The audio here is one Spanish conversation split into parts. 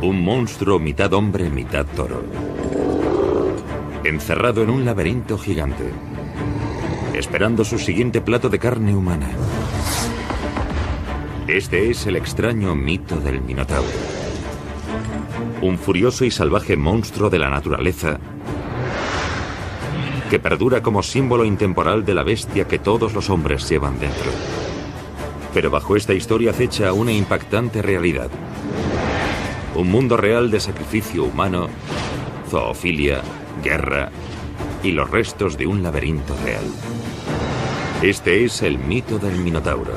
Un monstruo mitad hombre, mitad toro. Encerrado en un laberinto gigante, esperando su siguiente plato de carne humana. Este es el extraño mito del Minotauro. Un furioso y salvaje monstruo de la naturaleza que perdura como símbolo intemporal de la bestia que todos los hombres llevan dentro. Pero bajo esta historia acecha una impactante realidad. Un mundo real de sacrificio humano, zoofilia, guerra y los restos de un laberinto real. Este es el mito del Minotauro.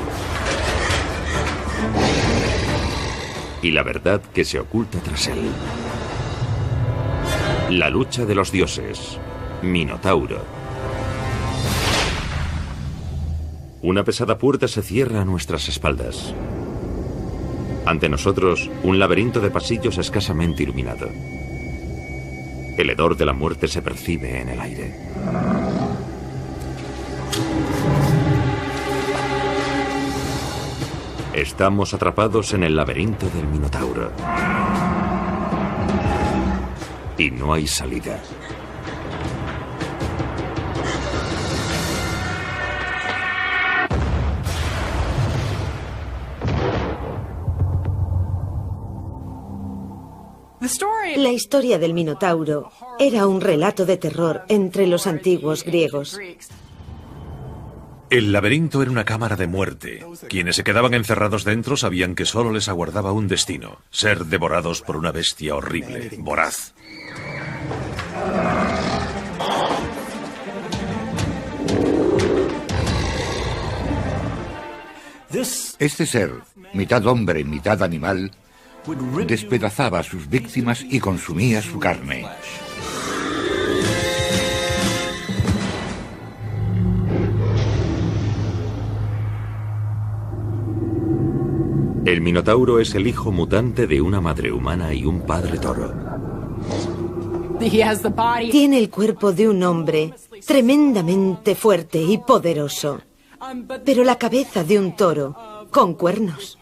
Y la verdad que se oculta tras él. La lucha de los dioses. Minotauro. Una pesada puerta se cierra a nuestras espaldas. Ante nosotros, un laberinto de pasillos escasamente iluminado. El hedor de la muerte se percibe en el aire. Estamos atrapados en el laberinto del Minotauro. Y no hay salida. La historia del Minotauro era un relato de terror entre los antiguos griegos. El laberinto era una cámara de muerte. Quienes se quedaban encerrados dentro sabían que solo les aguardaba un destino: ser devorados por una bestia horrible, voraz. Este ser, mitad hombre y mitad animal, despedazaba a sus víctimas y consumía su carne. El Minotauro es el hijo mutante de una madre humana y un padre toro. Tiene el cuerpo de un hombre tremendamente fuerte y poderoso, pero la cabeza de un toro con cuernos.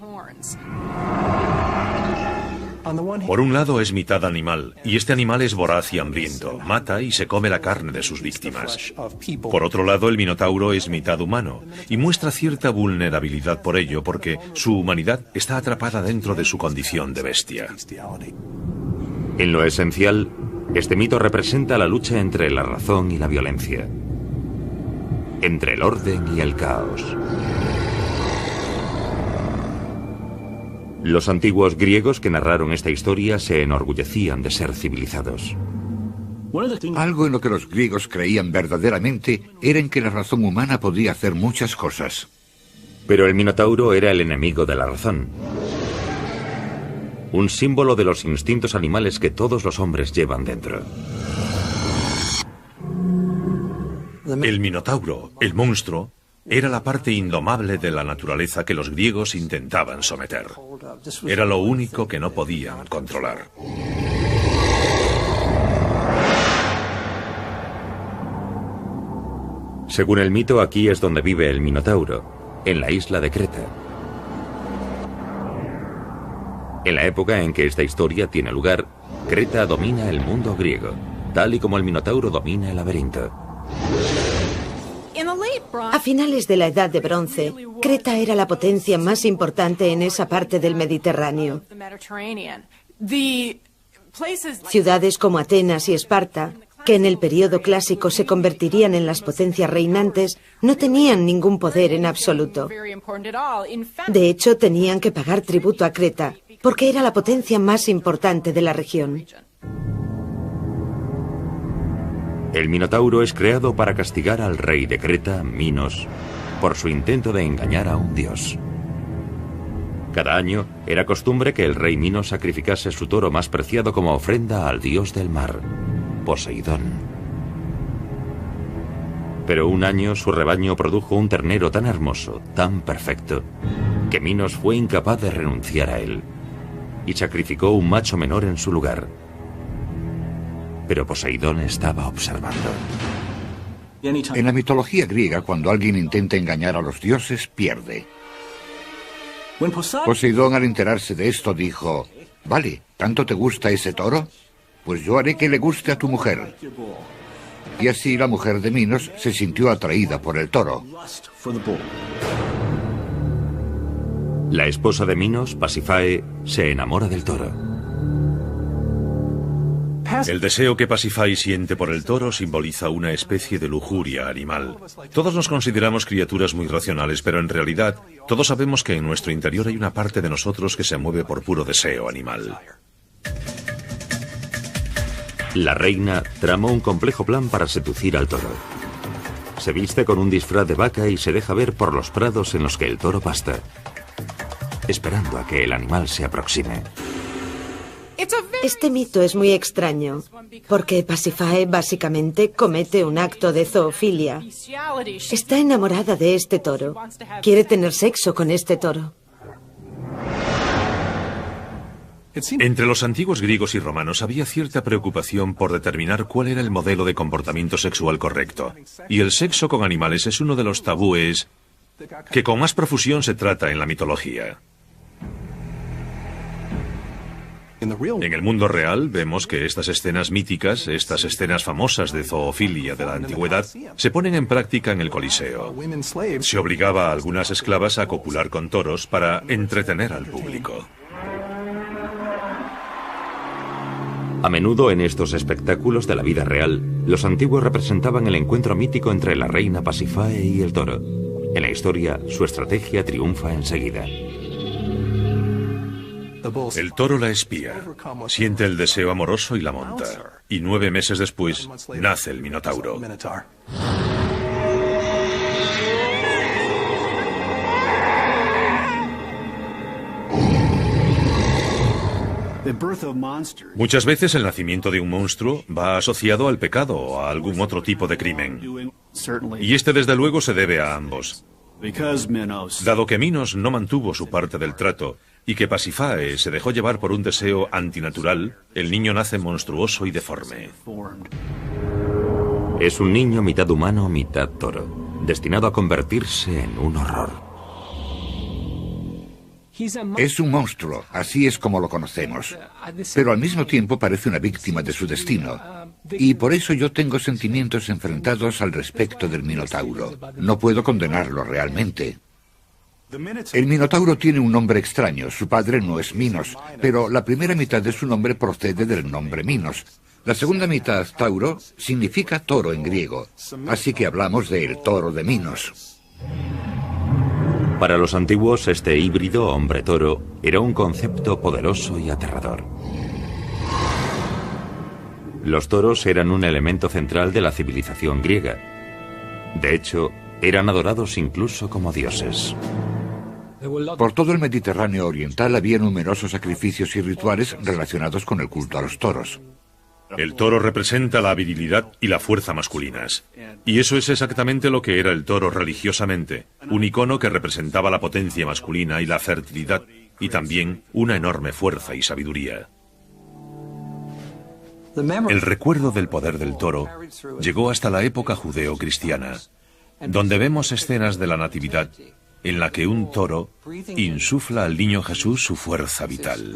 Por un lado es mitad animal, y este animal es voraz y hambriento, mata y se come la carne de sus víctimas. Por otro lado, el Minotauro es mitad humano, y muestra cierta vulnerabilidad por ello, porque su humanidad está atrapada dentro de su condición de bestia. En lo esencial, este mito representa la lucha entre la razón y la violencia, entre el orden y el caos. Los antiguos griegos que narraron esta historia se enorgullecían de ser civilizados. Algo en lo que los griegos creían verdaderamente era en que la razón humana podía hacer muchas cosas. Pero el Minotauro era el enemigo de la razón. Un símbolo de los instintos animales que todos los hombres llevan dentro. El Minotauro, el monstruo, era la parte indomable de la naturaleza que los griegos intentaban someter. Era lo único que no podían controlar. Según el mito, aquí es donde vive el Minotauro, en la isla de Creta. En la época en que esta historia tiene lugar, Creta domina el mundo griego, tal y como el Minotauro domina el laberinto. A finales de la Edad de Bronce, Creta era la potencia más importante en esa parte del Mediterráneo. Ciudades como Atenas y Esparta, que en el periodo clásico se convertirían en las potencias reinantes, no tenían ningún poder en absoluto. De hecho, tenían que pagar tributo a Creta, porque era la potencia más importante de la región. El Minotauro es creado para castigar al rey de Creta, Minos, por su intento de engañar a un dios. Cada año era costumbre que el rey Minos sacrificase su toro más preciado como ofrenda al dios del mar, Poseidón. Pero un año su rebaño produjo un ternero tan hermoso, tan perfecto, que Minos fue incapaz de renunciar a él y sacrificó un macho menor en su lugar. Pero Poseidón estaba observando. En la mitología griega, cuando alguien intenta engañar a los dioses, pierde. Poseidón, al enterarse de esto, dijo: Vale, ¿tanto te gusta ese toro? Pues yo haré que le guste a tu mujer. Y así la mujer de Minos se sintió atraída por el toro. La esposa de Minos, Pasífae, se enamora del toro. El deseo que Pasífae siente por el toro simboliza una especie de lujuria animal. Todos nos consideramos criaturas muy racionales, pero en realidad todos sabemos que en nuestro interior hay una parte de nosotros que se mueve por puro deseo animal. La reina tramó un complejo plan para seducir al toro. Se viste con un disfraz de vaca y se deja ver por los prados en los que el toro pasta, esperando a que el animal se aproxime. Este mito es muy extraño, porque Pasífae básicamente comete un acto de zoofilia. Está enamorada de este toro. Quiere tener sexo con este toro. Entre los antiguos griegos y romanos había cierta preocupación por determinar cuál era el modelo de comportamiento sexual correcto. Y el sexo con animales es uno de los tabúes que con más profusión se trata en la mitología. En el mundo real vemos que estas escenas míticas, estas escenas famosas de zoofilia de la antigüedad, se ponen en práctica en el Coliseo. Se obligaba a algunas esclavas a copular con toros para entretener al público. A menudo en estos espectáculos de la vida real, los antiguos representaban el encuentro mítico entre la reina Pasífae y el toro. En la historia, su estrategia triunfa enseguida. El toro la espía, siente el deseo amoroso y la monta. Y 9 meses después, nace el Minotauro. Muchas veces el nacimiento de un monstruo va asociado al pecado o a algún otro tipo de crimen. Y este desde luego se debe a ambos. Dado que Minos no mantuvo su parte del trato y que Pasífae se dejó llevar por un deseo antinatural, el niño nace monstruoso y deforme. Es un niño mitad humano, mitad toro, destinado a convertirse en un horror. Es un monstruo, así es como lo conocemos. Pero al mismo tiempo parece una víctima de su destino. Y por eso yo tengo sentimientos enfrentados al respecto del Minotauro. No puedo condenarlo realmente. El Minotauro tiene un nombre extraño. Su padre no es Minos, pero la primera mitad de su nombre procede del nombre Minos. La segunda mitad, Tauro, significa toro en griego. Así que hablamos de el toro de Minos. Para los antiguos, este híbrido hombre-toro era un concepto poderoso y aterrador. Los toros eran un elemento central de la civilización griega. De hecho, eran adorados incluso como dioses. Por todo el Mediterráneo oriental había numerosos sacrificios y rituales relacionados con el culto a los toros. El toro representa la virilidad y la fuerza masculinas. Y eso es exactamente lo que era el toro religiosamente, un icono que representaba la potencia masculina y la fertilidad, y también una enorme fuerza y sabiduría. El recuerdo del poder del toro llegó hasta la época judeo-cristiana, donde vemos escenas de la Natividad en la que un toro insufla al niño Jesús su fuerza vital.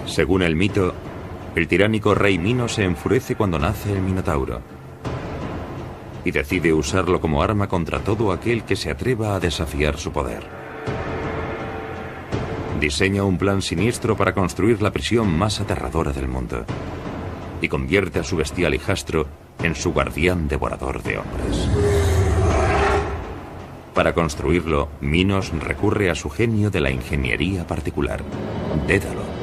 Según el mito, el tiránico rey Minos se enfurece cuando nace el Minotauro y decide usarlo como arma contra todo aquel que se atreva a desafiar su poder. Diseña un plan siniestro para construir la prisión más aterradora del mundo y convierte a su bestial hijastro en su guardián devorador de hombres. Para construirlo, Minos recurre a su genio de la ingeniería particular, Dédalo.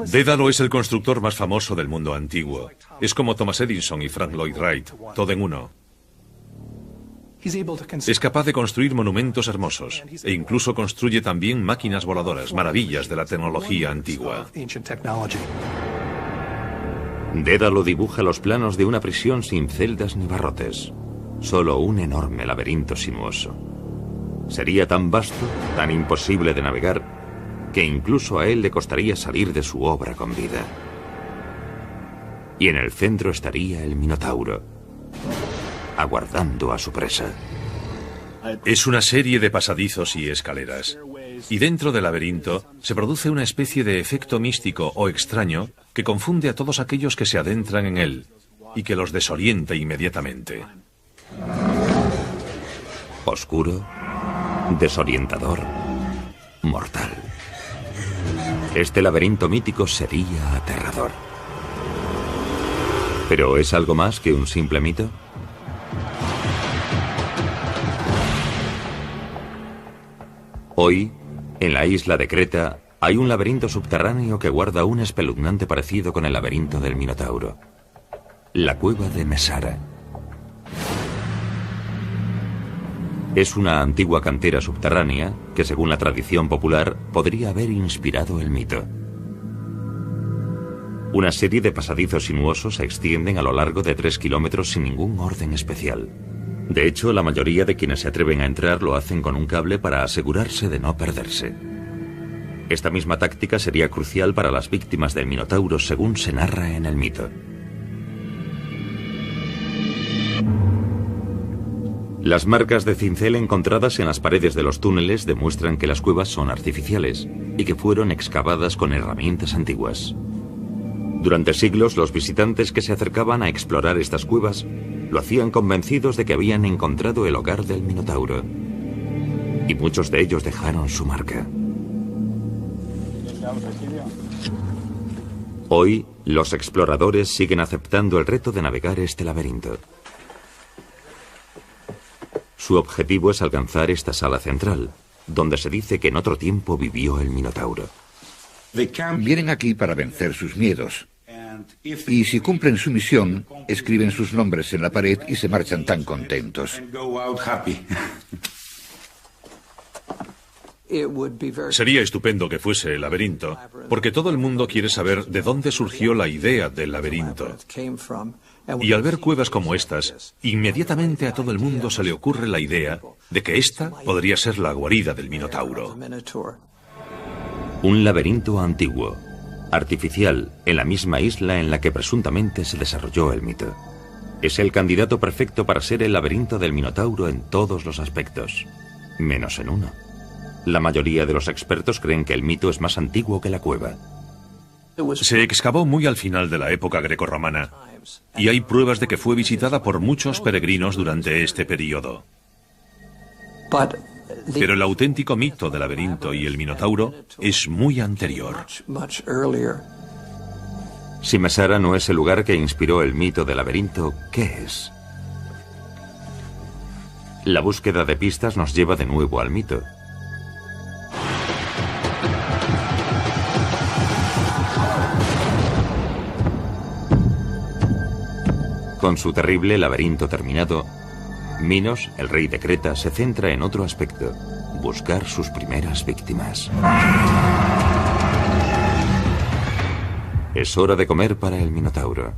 Dédalo es el constructor más famoso del mundo antiguo. Es como Thomas Edison y Frank Lloyd Wright, todo en uno. Es capaz de construir monumentos hermosos e incluso construye también máquinas voladoras, maravillas de la tecnología antigua. Dédalo dibuja los planos de una prisión sin celdas ni barrotes, solo un enorme laberinto sinuoso. Sería tan vasto, tan imposible de navegar, que incluso a él le costaría salir de su obra con vida. Y en el centro estaría el Minotauro, aguardando a su presa. Es una serie de pasadizos y escaleras. Y dentro del laberinto se produce una especie de efecto místico o extraño que confunde a todos aquellos que se adentran en él y que los desorienta inmediatamente. Oscuro, desorientador, mortal. Este laberinto mítico sería aterrador. ¿Pero es algo más que un simple mito? Hoy, en la isla de Creta, hay un laberinto subterráneo que guarda un espeluznante parecido con el laberinto del Minotauro. La cueva de Mesara. Es una antigua cantera subterránea que, según la tradición popular, podría haber inspirado el mito. Una serie de pasadizos sinuosos se extienden a lo largo de 3 kilómetros sin ningún orden especial. De hecho, la mayoría de quienes se atreven a entrar lo hacen con un cable para asegurarse de no perderse. Esta misma táctica sería crucial para las víctimas del Minotauro, según se narra en el mito. Las marcas de cincel encontradas en las paredes de los túneles demuestran que las cuevas son artificiales y que fueron excavadas con herramientas antiguas. Durante siglos, los visitantes que se acercaban a explorar estas cuevas lo hacían convencidos de que habían encontrado el hogar del Minotauro. Y muchos de ellos dejaron su marca. Hoy, los exploradores siguen aceptando el reto de navegar este laberinto. Su objetivo es alcanzar esta sala central, donde se dice que en otro tiempo vivió el Minotauro. Vienen aquí para vencer sus miedos. Y si cumplen su misión, escriben sus nombres en la pared y se marchan tan contentos. Sería estupendo que fuese el laberinto, porque todo el mundo quiere saber de dónde surgió la idea del laberinto. Y al ver cuevas como estas, inmediatamente a todo el mundo se le ocurre la idea de que esta podría ser la guarida del Minotauro. Un laberinto antiguo, artificial, en la misma isla en la que presuntamente se desarrolló el mito. Es el candidato perfecto para ser el laberinto del Minotauro en todos los aspectos, menos en uno. La mayoría de los expertos creen que el mito es más antiguo que la cueva. Se excavó muy al final de la época grecorromana, y hay pruebas de que fue visitada por muchos peregrinos durante este periodo. Pero el auténtico mito del laberinto y el Minotauro es muy anterior. Si Mesara no es el lugar que inspiró el mito del laberinto, ¿qué es? La búsqueda de pistas nos lleva de nuevo al mito. Con su terrible laberinto terminado, Minos, el rey de Creta, se centra en otro aspecto: buscar sus primeras víctimas. Es hora de comer para el Minotauro.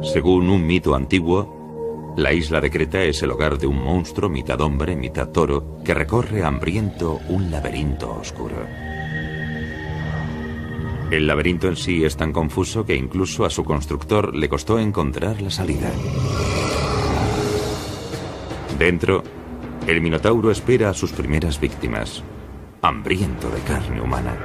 Según un mito antiguo, la isla de Creta es el hogar de un monstruo mitad hombre, mitad toro, que recorre hambriento un laberinto oscuro. El laberinto en sí es tan confuso que incluso a su constructor le costó encontrar la salida. Dentro, el Minotauro espera a sus primeras víctimas, hambriento de carne humana.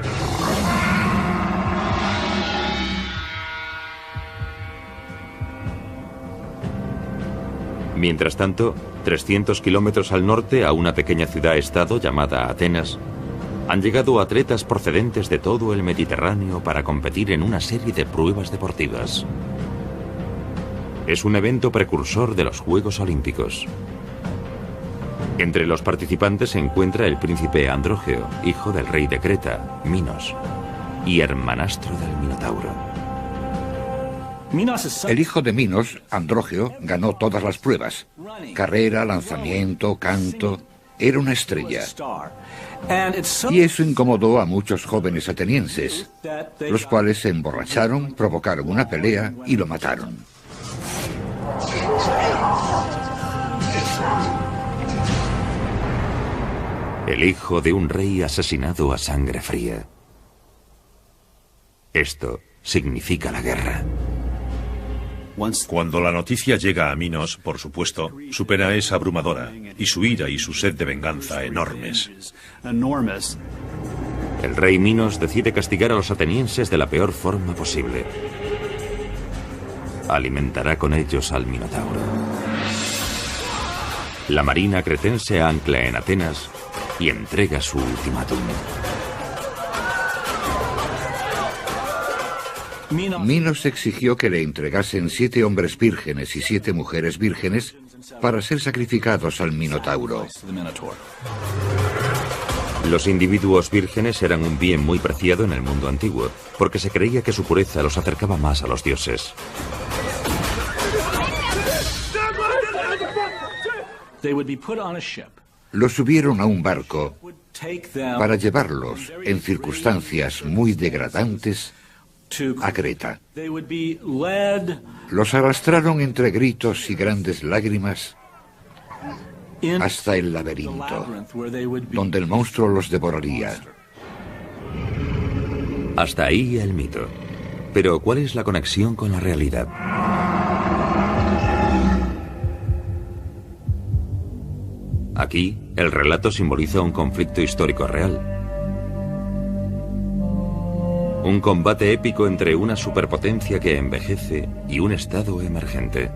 Mientras tanto, 300 kilómetros al norte, a una pequeña ciudad-estado llamada Atenas, han llegado atletas procedentes de todo el Mediterráneo para competir en una serie de pruebas deportivas. Es un evento precursor de los Juegos Olímpicos. Entre los participantes se encuentra el príncipe Andrógeo, hijo del rey de Creta, Minos, y hermanastro del Minotauro. El hijo de Minos, Andrógeo, ganó todas las pruebas. Carrera, lanzamiento, canto. Era una estrella. Y eso incomodó a muchos jóvenes atenienses, los cuales se emborracharon, provocaron una pelea y lo mataron. El hijo de un rey asesinado a sangre fría. Esto significa la guerra. Cuando la noticia llega a Minos, por supuesto, su pena es abrumadora y su ira y su sed de venganza enormes. El rey Minos decide castigar a los atenienses de la peor forma posible. Alimentará con ellos al Minotauro. La marina cretense ancla en Atenas y entrega su ultimátum. Minos exigió que le entregasen 7 hombres vírgenes y 7 mujeres vírgenes para ser sacrificados al Minotauro. Los individuos vírgenes eran un bien muy preciado en el mundo antiguo, porque se creía que su pureza los acercaba más a los dioses. Los subieron a un barco para llevarlos, en circunstancias muy degradantes, a Creta. Los arrastraron entre gritos y grandes lágrimas hasta el laberinto, donde el monstruo los devoraría. Hasta ahí el mito. Pero ¿cuál es la conexión con la realidad? Aquí, el relato simboliza un conflicto histórico real. Un combate épico entre una superpotencia que envejece y un estado emergente.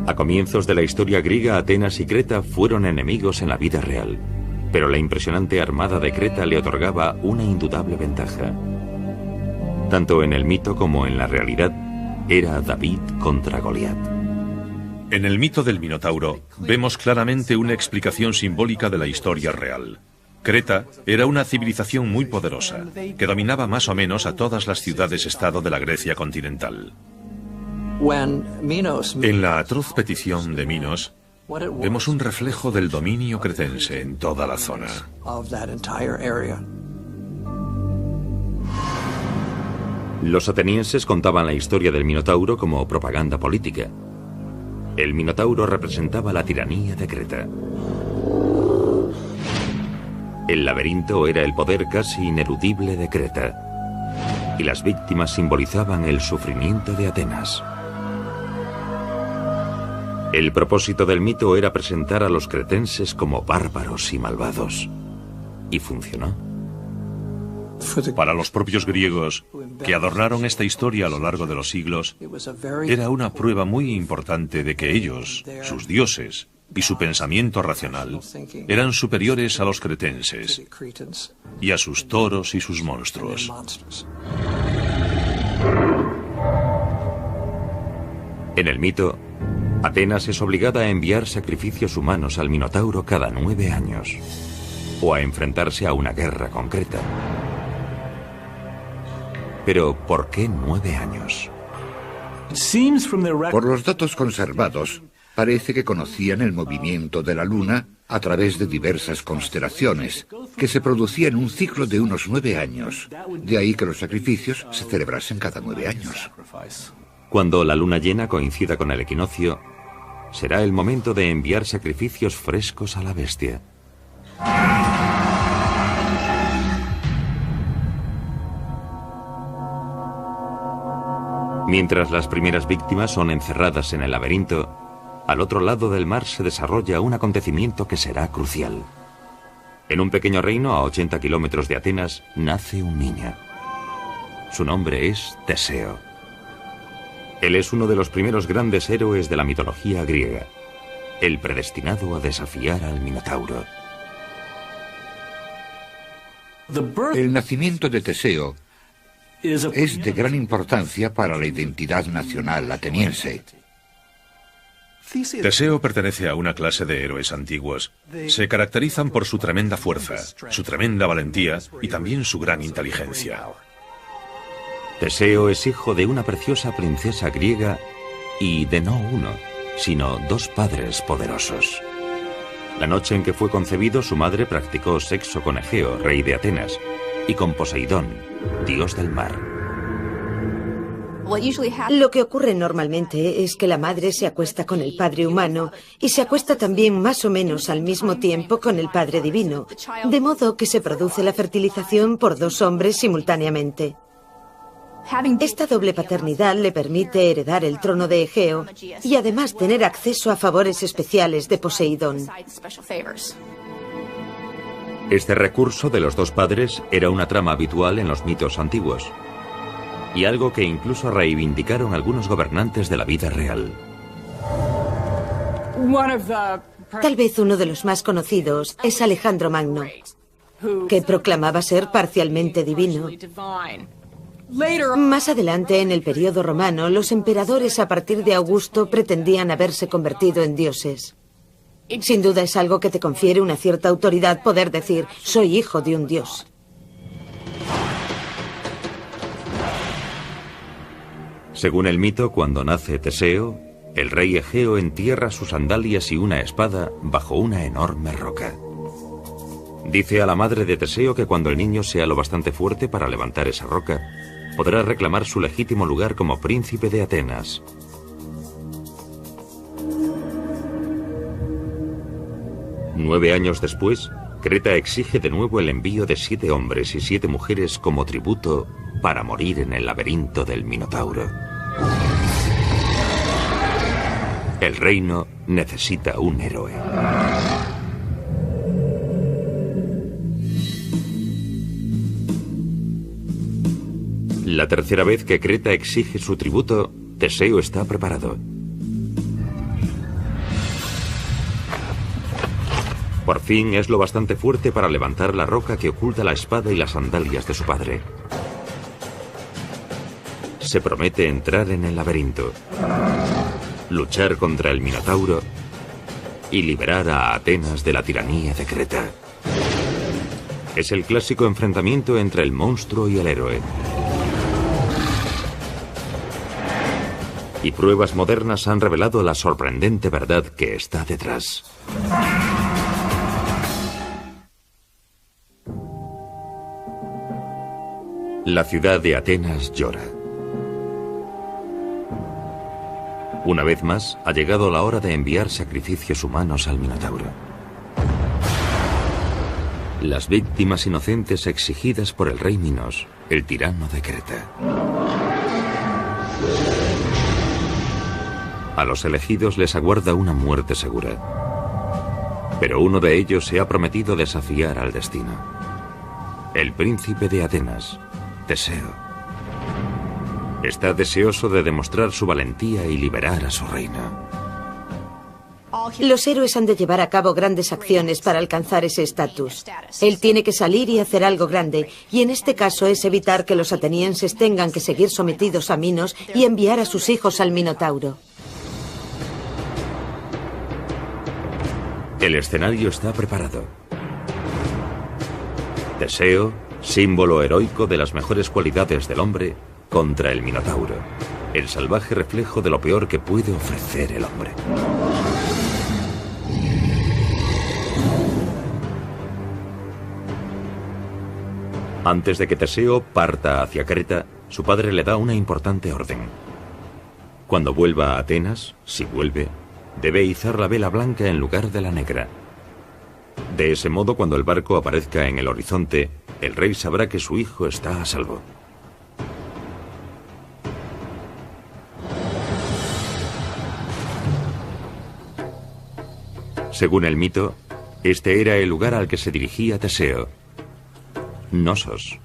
A comienzos de la historia griega, Atenas y Creta fueron enemigos en la vida real, pero la impresionante armada de Creta le otorgaba una indudable ventaja. Tanto en el mito como en la realidad, era David contra Goliat. En el mito del Minotauro, vemos claramente una explicación simbólica de la historia real. Creta era una civilización muy poderosa, que dominaba más o menos a todas las ciudades-estado de la Grecia continental. En la atroz petición de Minos, vemos un reflejo del dominio cretense en toda la zona. Los atenienses contaban la historia del Minotauro como propaganda política. El Minotauro representaba la tiranía de Creta. El laberinto era el poder casi ineludible de Creta. Y las víctimas simbolizaban el sufrimiento de Atenas. El propósito del mito era presentar a los cretenses como bárbaros y malvados. Y funcionó. Para los propios griegos, que adornaron esta historia a lo largo de los siglos, era una prueba muy importante de que ellos, sus dioses y su pensamiento racional, eran superiores a los cretenses y a sus toros y sus monstruos. En el mito, Atenas es obligada a enviar sacrificios humanos al Minotauro cada 9 años, o a enfrentarse a una guerra con Creta. Pero, ¿por qué 9 años? Por los datos conservados, parece que conocían el movimiento de la luna a través de diversas constelaciones, que se producía en un ciclo de unos 9 años. De ahí que los sacrificios se celebrasen cada 9 años. Cuando la luna llena coincida con el equinoccio, será el momento de enviar sacrificios frescos a la bestia. Mientras las primeras víctimas son encerradas en el laberinto, al otro lado del mar se desarrolla un acontecimiento que será crucial. En un pequeño reino a 80 kilómetros de Atenas nace un niño. Su nombre es Teseo. Él es uno de los primeros grandes héroes de la mitología griega, el predestinado a desafiar al Minotauro. El nacimiento de Teseo es de gran importancia para la identidad nacional ateniense. Teseo pertenece a una clase de héroes antiguos. Se caracterizan por su tremenda fuerza, su tremenda valentía y también su gran inteligencia. Teseo es hijo de una preciosa princesa griega y de no uno, sino 2 padres poderosos. La noche en que fue concebido, su madre practicó sexo con Egeo, rey de Atenas, y con Poseidón, dios del mar. Lo que ocurre normalmente es que la madre se acuesta con el padre humano y se acuesta también más o menos al mismo tiempo con el padre divino, de modo que se produce la fertilización por 2 hombres simultáneamente. Esta doble paternidad le permite heredar el trono de Egeo y además tener acceso a favores especiales de Poseidón. Este recurso de los dos padres era una trama habitual en los mitos antiguos y algo que incluso reivindicaron algunos gobernantes de la vida real. Tal vez uno de los más conocidos es Alejandro Magno, que proclamaba ser parcialmente divino. Más adelante, en el periodo romano, los emperadores a partir de Augusto pretendían haberse convertido en dioses. Sin duda es algo que te confiere una cierta autoridad poder decir, soy hijo de un dios. Según el mito, cuando nace Teseo, el rey Egeo entierra sus sandalias y una espada bajo una enorme roca. Dice a la madre de Teseo que cuando el niño sea lo bastante fuerte para levantar esa roca, podrá reclamar su legítimo lugar como príncipe de Atenas. Nueve años después, Creta exige de nuevo el envío de 7 hombres y 7 mujeres como tributo para morir en el laberinto del Minotauro. El reino necesita un héroe. La tercera vez que Creta exige su tributo, Teseo está preparado. Por fin es lo bastante fuerte para levantar la roca que oculta la espada y las sandalias de su padre. Se promete entrar en el laberinto, luchar contra el Minotauro y liberar a Atenas de la tiranía de Creta. Es el clásico enfrentamiento entre el monstruo y el héroe. Y pruebas modernas han revelado la sorprendente verdad que está detrás. La ciudad de Atenas llora. Una vez más, ha llegado la hora de enviar sacrificios humanos al Minotauro. Las víctimas inocentes exigidas por el rey Minos, el tirano de Creta. A los elegidos les aguarda una muerte segura. Pero uno de ellos se ha prometido desafiar al destino. El príncipe de Atenas, Teseo. Está deseoso de demostrar su valentía y liberar a su reino. Los héroes han de llevar a cabo grandes acciones para alcanzar ese estatus. Él tiene que salir y hacer algo grande, y en este caso es evitar que los atenienses tengan que seguir sometidos a Minos y enviar a sus hijos al Minotauro. El escenario está preparado. Teseo, símbolo heroico de las mejores cualidades del hombre, contra el Minotauro, el salvaje reflejo de lo peor que puede ofrecer el hombre. Antes de que Teseo parta hacia Creta, su padre le da una importante orden. Cuando vuelva a Atenas, si vuelve, debe izar la vela blanca en lugar de la negra. De ese modo, cuando el barco aparezca en el horizonte, el rey sabrá que su hijo está a salvo. Según el mito, este era el lugar al que se dirigía Teseo. Nosos,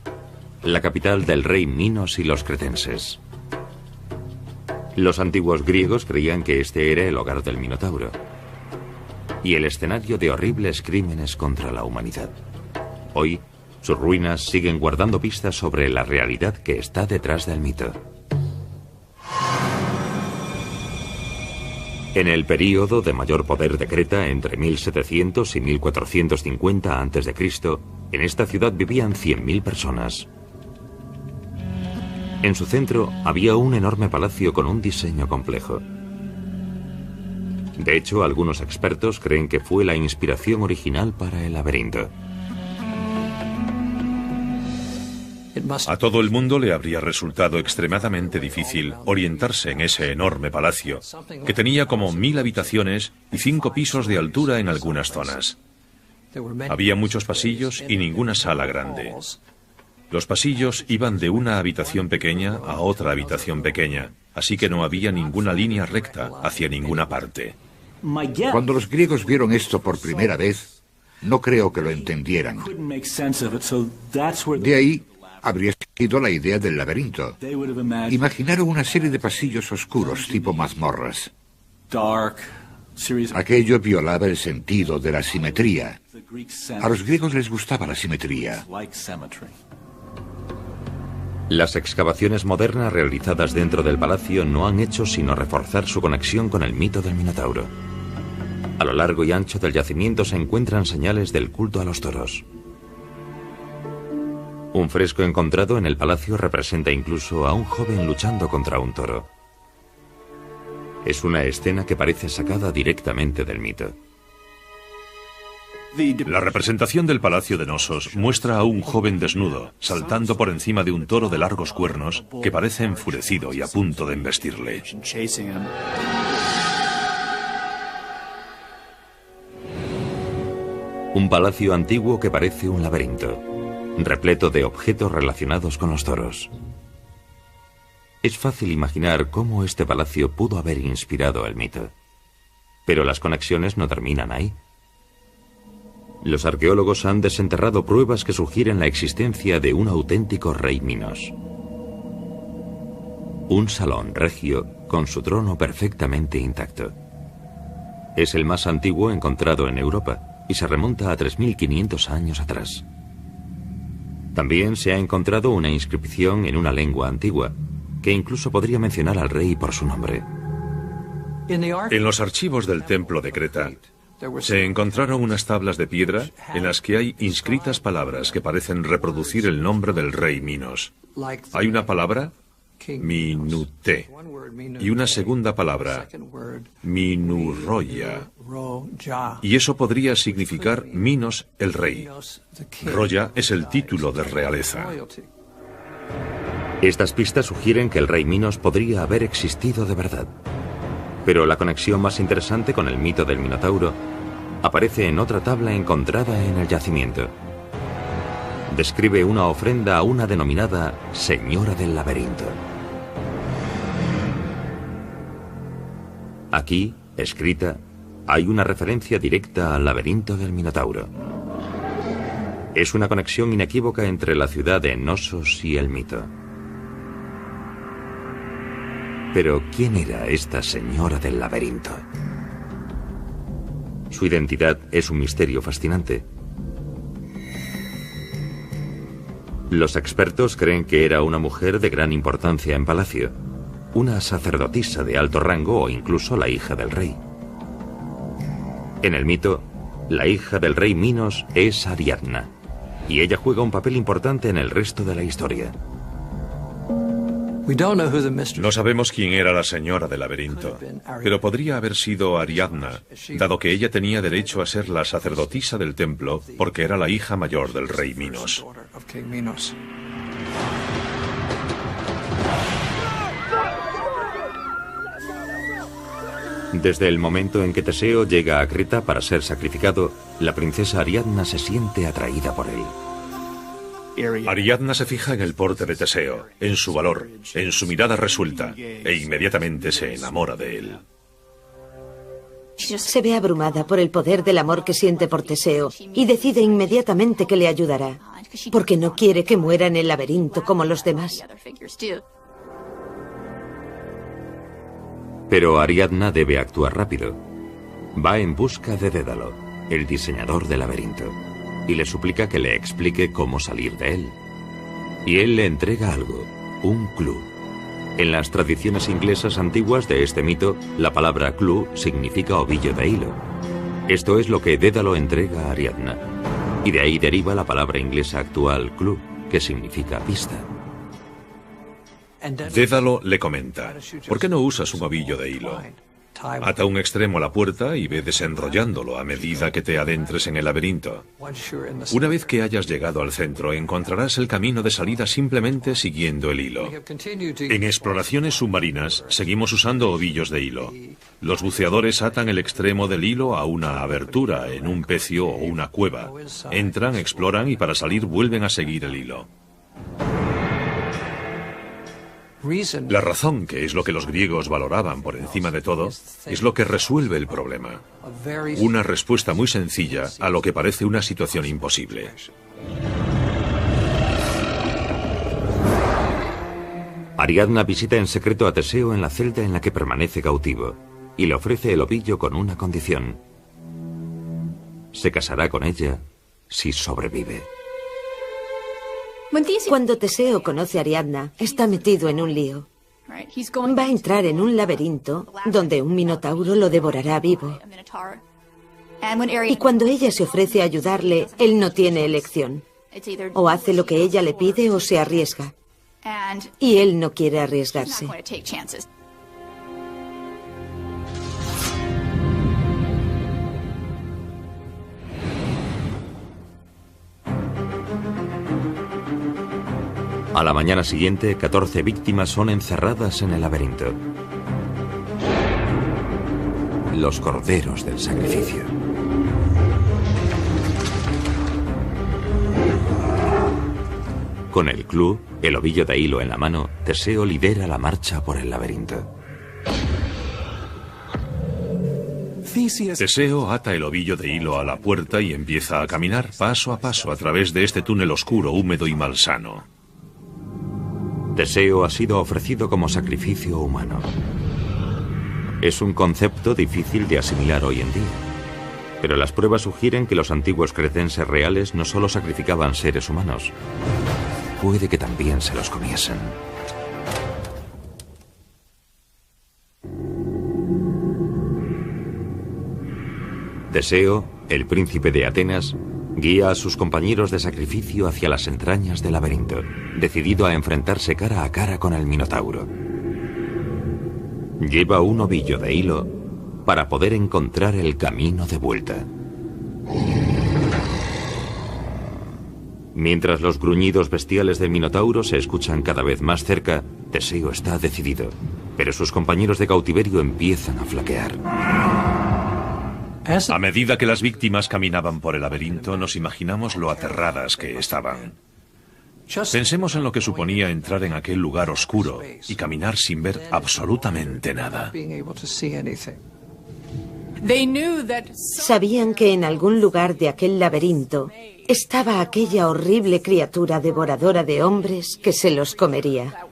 la capital del rey Minos y los cretenses. Los antiguos griegos creían que este era el hogar del Minotauro y el escenario de horribles crímenes contra la humanidad. Hoy, sus ruinas siguen guardando pistas sobre la realidad que está detrás del mito. En el período de mayor poder de Creta, entre 1700 y 1450 a.C., en esta ciudad vivían 100.000 personas. En su centro había un enorme palacio con un diseño complejo. De hecho, algunos expertos creen que fue la inspiración original para el laberinto. A todo el mundo le habría resultado extremadamente difícil orientarse en ese enorme palacio, que tenía como 1000 habitaciones y 5 pisos de altura en algunas zonas. Había muchos pasillos y ninguna sala grande. Los pasillos iban de una habitación pequeña a otra habitación pequeña, así que no había ninguna línea recta hacia ninguna parte. Cuando los griegos vieron esto por primera vez, no creo que lo entendieran. De ahí habría sido la idea del laberinto. Imaginaron una serie de pasillos oscuros tipo mazmorras. Aquello violaba el sentido de la simetría. A los griegos les gustaba la simetría. Las excavaciones modernas realizadas dentro del palacio no han hecho sino reforzar su conexión con el mito del Minotauro. A lo largo y ancho del yacimiento se encuentran señales del culto a los toros. Un fresco encontrado en el palacio representa incluso a un joven luchando contra un toro. Es una escena que parece sacada directamente del mito. La representación del Palacio de Nosos muestra a un joven desnudo, saltando por encima de un toro de largos cuernos que parece enfurecido y a punto de embestirle. Un palacio antiguo que parece un laberinto, repleto de objetos relacionados con los toros. Es fácil imaginar cómo este palacio pudo haber inspirado el mito. Pero las conexiones no terminan ahí. Los arqueólogos han desenterrado pruebas que sugieren la existencia de un auténtico rey Minos. Un salón regio con su trono perfectamente intacto. Es el más antiguo encontrado en Europa y se remonta a 3500 años atrás. También se ha encontrado una inscripción en una lengua antigua, que incluso podría mencionar al rey por su nombre. En los archivos del templo de Creta se encontraron unas tablas de piedra en las que hay inscritas palabras que parecen reproducir el nombre del rey Minos. Hay una palabra, Minute, y una segunda palabra, Minurroya. Y eso podría significar Minos el rey. Roya es el título de realeza. Estas pistas sugieren que el rey Minos podría haber existido de verdad. Pero la conexión más interesante con el mito del Minotauro aparece en otra tabla encontrada en el yacimiento. Describe una ofrenda a una denominada Señora del Laberinto. Aquí, escrita, hay una referencia directa al laberinto del Minotauro. Es una conexión inequívoca entre la ciudad de Nosos y el mito. Pero, ¿quién era esta Señora del Laberinto? Su identidad es un misterio fascinante. Los expertos creen que era una mujer de gran importancia en palacio, una sacerdotisa de alto rango o incluso la hija del rey. En el mito, la hija del rey Minos es Ariadna, y ella juega un papel importante en el resto de la historia. No sabemos quién era la Señora del Laberinto, pero podría haber sido Ariadna, dado que ella tenía derecho a ser la sacerdotisa del templo porque era la hija mayor del rey Minos. Desde el momento en que Teseo llega a Creta para ser sacrificado, la princesa Ariadna se siente atraída por él. Ariadna se fija en el porte de Teseo, en su valor, en su mirada resuelta, e inmediatamente se enamora de él. Se ve abrumada por el poder del amor que siente por Teseo y decide inmediatamente que le ayudará, porque no quiere que muera en el laberinto como los demás. Pero Ariadna debe actuar rápido. Va en busca de Dédalo, el diseñador del laberinto, y le suplica que le explique cómo salir de él. Y él le entrega algo, un clou. En las tradiciones inglesas antiguas de este mito, la palabra clou significa ovillo de hilo. Esto es lo que Dédalo entrega a Ariadna, y de ahí deriva la palabra inglesa actual clue, que significa pista. Dédalo le comenta: ¿por qué no usas un ovillo de hilo? Ata un extremo a la puerta y ve desenrollándolo a medida que te adentres en el laberinto. Una vez que hayas llegado al centro, encontrarás el camino de salida simplemente siguiendo el hilo. En exploraciones submarinas, seguimos usando ovillos de hilo. Los buceadores atan el extremo del hilo a una abertura en un pecio o una cueva. Entran, exploran y para salir vuelven a seguir el hilo. La razón, que es lo que los griegos valoraban por encima de todo, es lo que resuelve el problema. Una respuesta muy sencilla a lo que parece una situación imposible. Ariadna visita en secreto a Teseo en la celda en la que permanece cautivo y le ofrece el ovillo con una condición. Se casará con ella si sobrevive. Cuando Teseo conoce a Ariadna, está metido en un lío. Va a entrar en un laberinto donde un minotauro lo devorará vivo. Y cuando ella se ofrece a ayudarle, él no tiene elección. O hace lo que ella le pide o se arriesga. Y él no quiere arriesgarse. A la mañana siguiente, 14 víctimas son encerradas en el laberinto. Los corderos del sacrificio. Con el clou, el ovillo de hilo en la mano, Teseo lidera la marcha por el laberinto. Teseo ata el ovillo de hilo a la puerta y empieza a caminar paso a paso a través de este túnel oscuro, húmedo y malsano. Teseo ha sido ofrecido como sacrificio humano. Es un concepto difícil de asimilar hoy en día. Pero las pruebas sugieren que los antiguos cretenses reales no solo sacrificaban seres humanos. Puede que también se los comiesen. Teseo, el príncipe de Atenas, guía a sus compañeros de sacrificio hacia las entrañas del laberinto, decidido a enfrentarse cara a cara con el Minotauro. Lleva un ovillo de hilo para poder encontrar el camino de vuelta. Mientras los gruñidos bestiales del Minotauro se escuchan cada vez más cerca, Teseo está decidido, pero sus compañeros de cautiverio empiezan a flaquear. A medida que las víctimas caminaban por el laberinto, nos imaginamos lo aterradas que estaban. Pensemos en lo que suponía entrar en aquel lugar oscuro y caminar sin ver absolutamente nada. Sabían que en algún lugar de aquel laberinto estaba aquella horrible criatura devoradora de hombres que se los comería.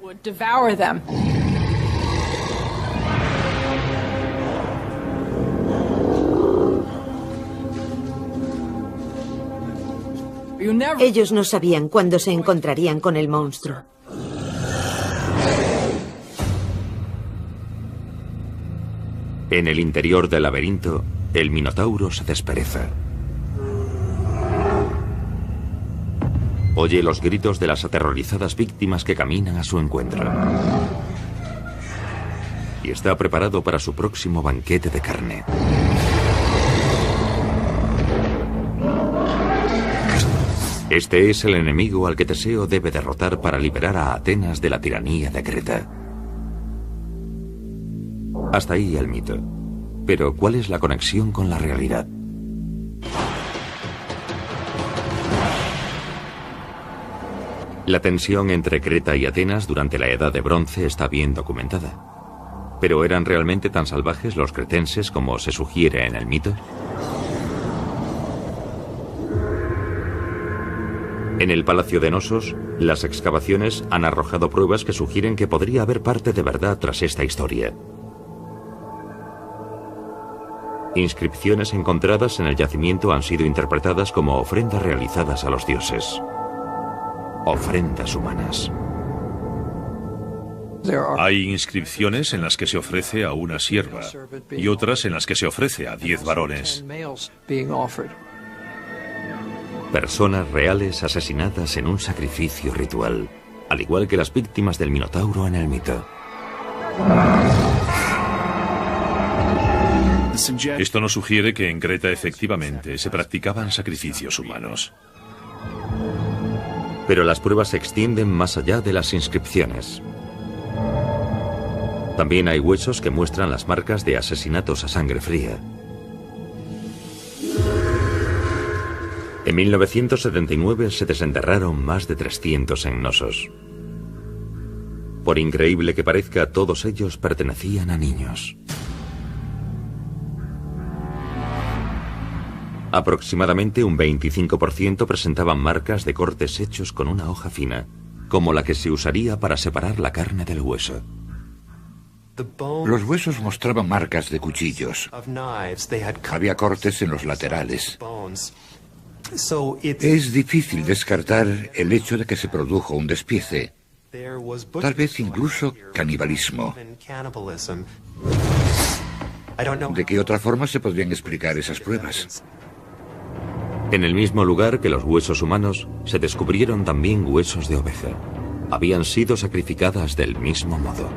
Ellos no sabían cuándo se encontrarían con el monstruo. En el interior del laberinto, el Minotauro se despereza. Oye los gritos de las aterrorizadas víctimas que caminan a su encuentro. Y está preparado para su próximo banquete de carne. Este es el enemigo al que Teseo debe derrotar para liberar a Atenas de la tiranía de Creta. Hasta ahí el mito. Pero ¿cuál es la conexión con la realidad? La tensión entre Creta y Atenas durante la Edad de Bronce está bien documentada. ¿Pero eran realmente tan salvajes los cretenses como se sugiere en el mito? En el Palacio de Nosos, las excavaciones han arrojado pruebas que sugieren que podría haber parte de verdad tras esta historia. Inscripciones encontradas en el yacimiento han sido interpretadas como ofrendas realizadas a los dioses. Ofrendas humanas. Hay inscripciones en las que se ofrece a una sierva y otras en las que se ofrece a 10 varones. Personas reales asesinadas en un sacrificio ritual, al igual que las víctimas del Minotauro en el mito. Esto nos sugiere que en Creta efectivamente se practicaban sacrificios humanos. Pero las pruebas se extienden más allá de las inscripciones. También hay huesos que muestran las marcas de asesinatos a sangre fría. En 1979 se desenterraron más de 300 en Nosos. Por increíble que parezca, todos ellos pertenecían a niños. Aproximadamente un 25% presentaban marcas de cortes hechos con una hoja fina, como la que se usaría para separar la carne del hueso. Los huesos mostraban marcas de cuchillos. Había cortes en los laterales. Es difícil descartar el hecho de que se produjo un despiece. Tal vez incluso canibalismo. ¿De qué otra forma se podrían explicar esas pruebas? En el mismo lugar que los huesos humanos, se descubrieron también huesos de oveja. Habían sido sacrificadas del mismo modo.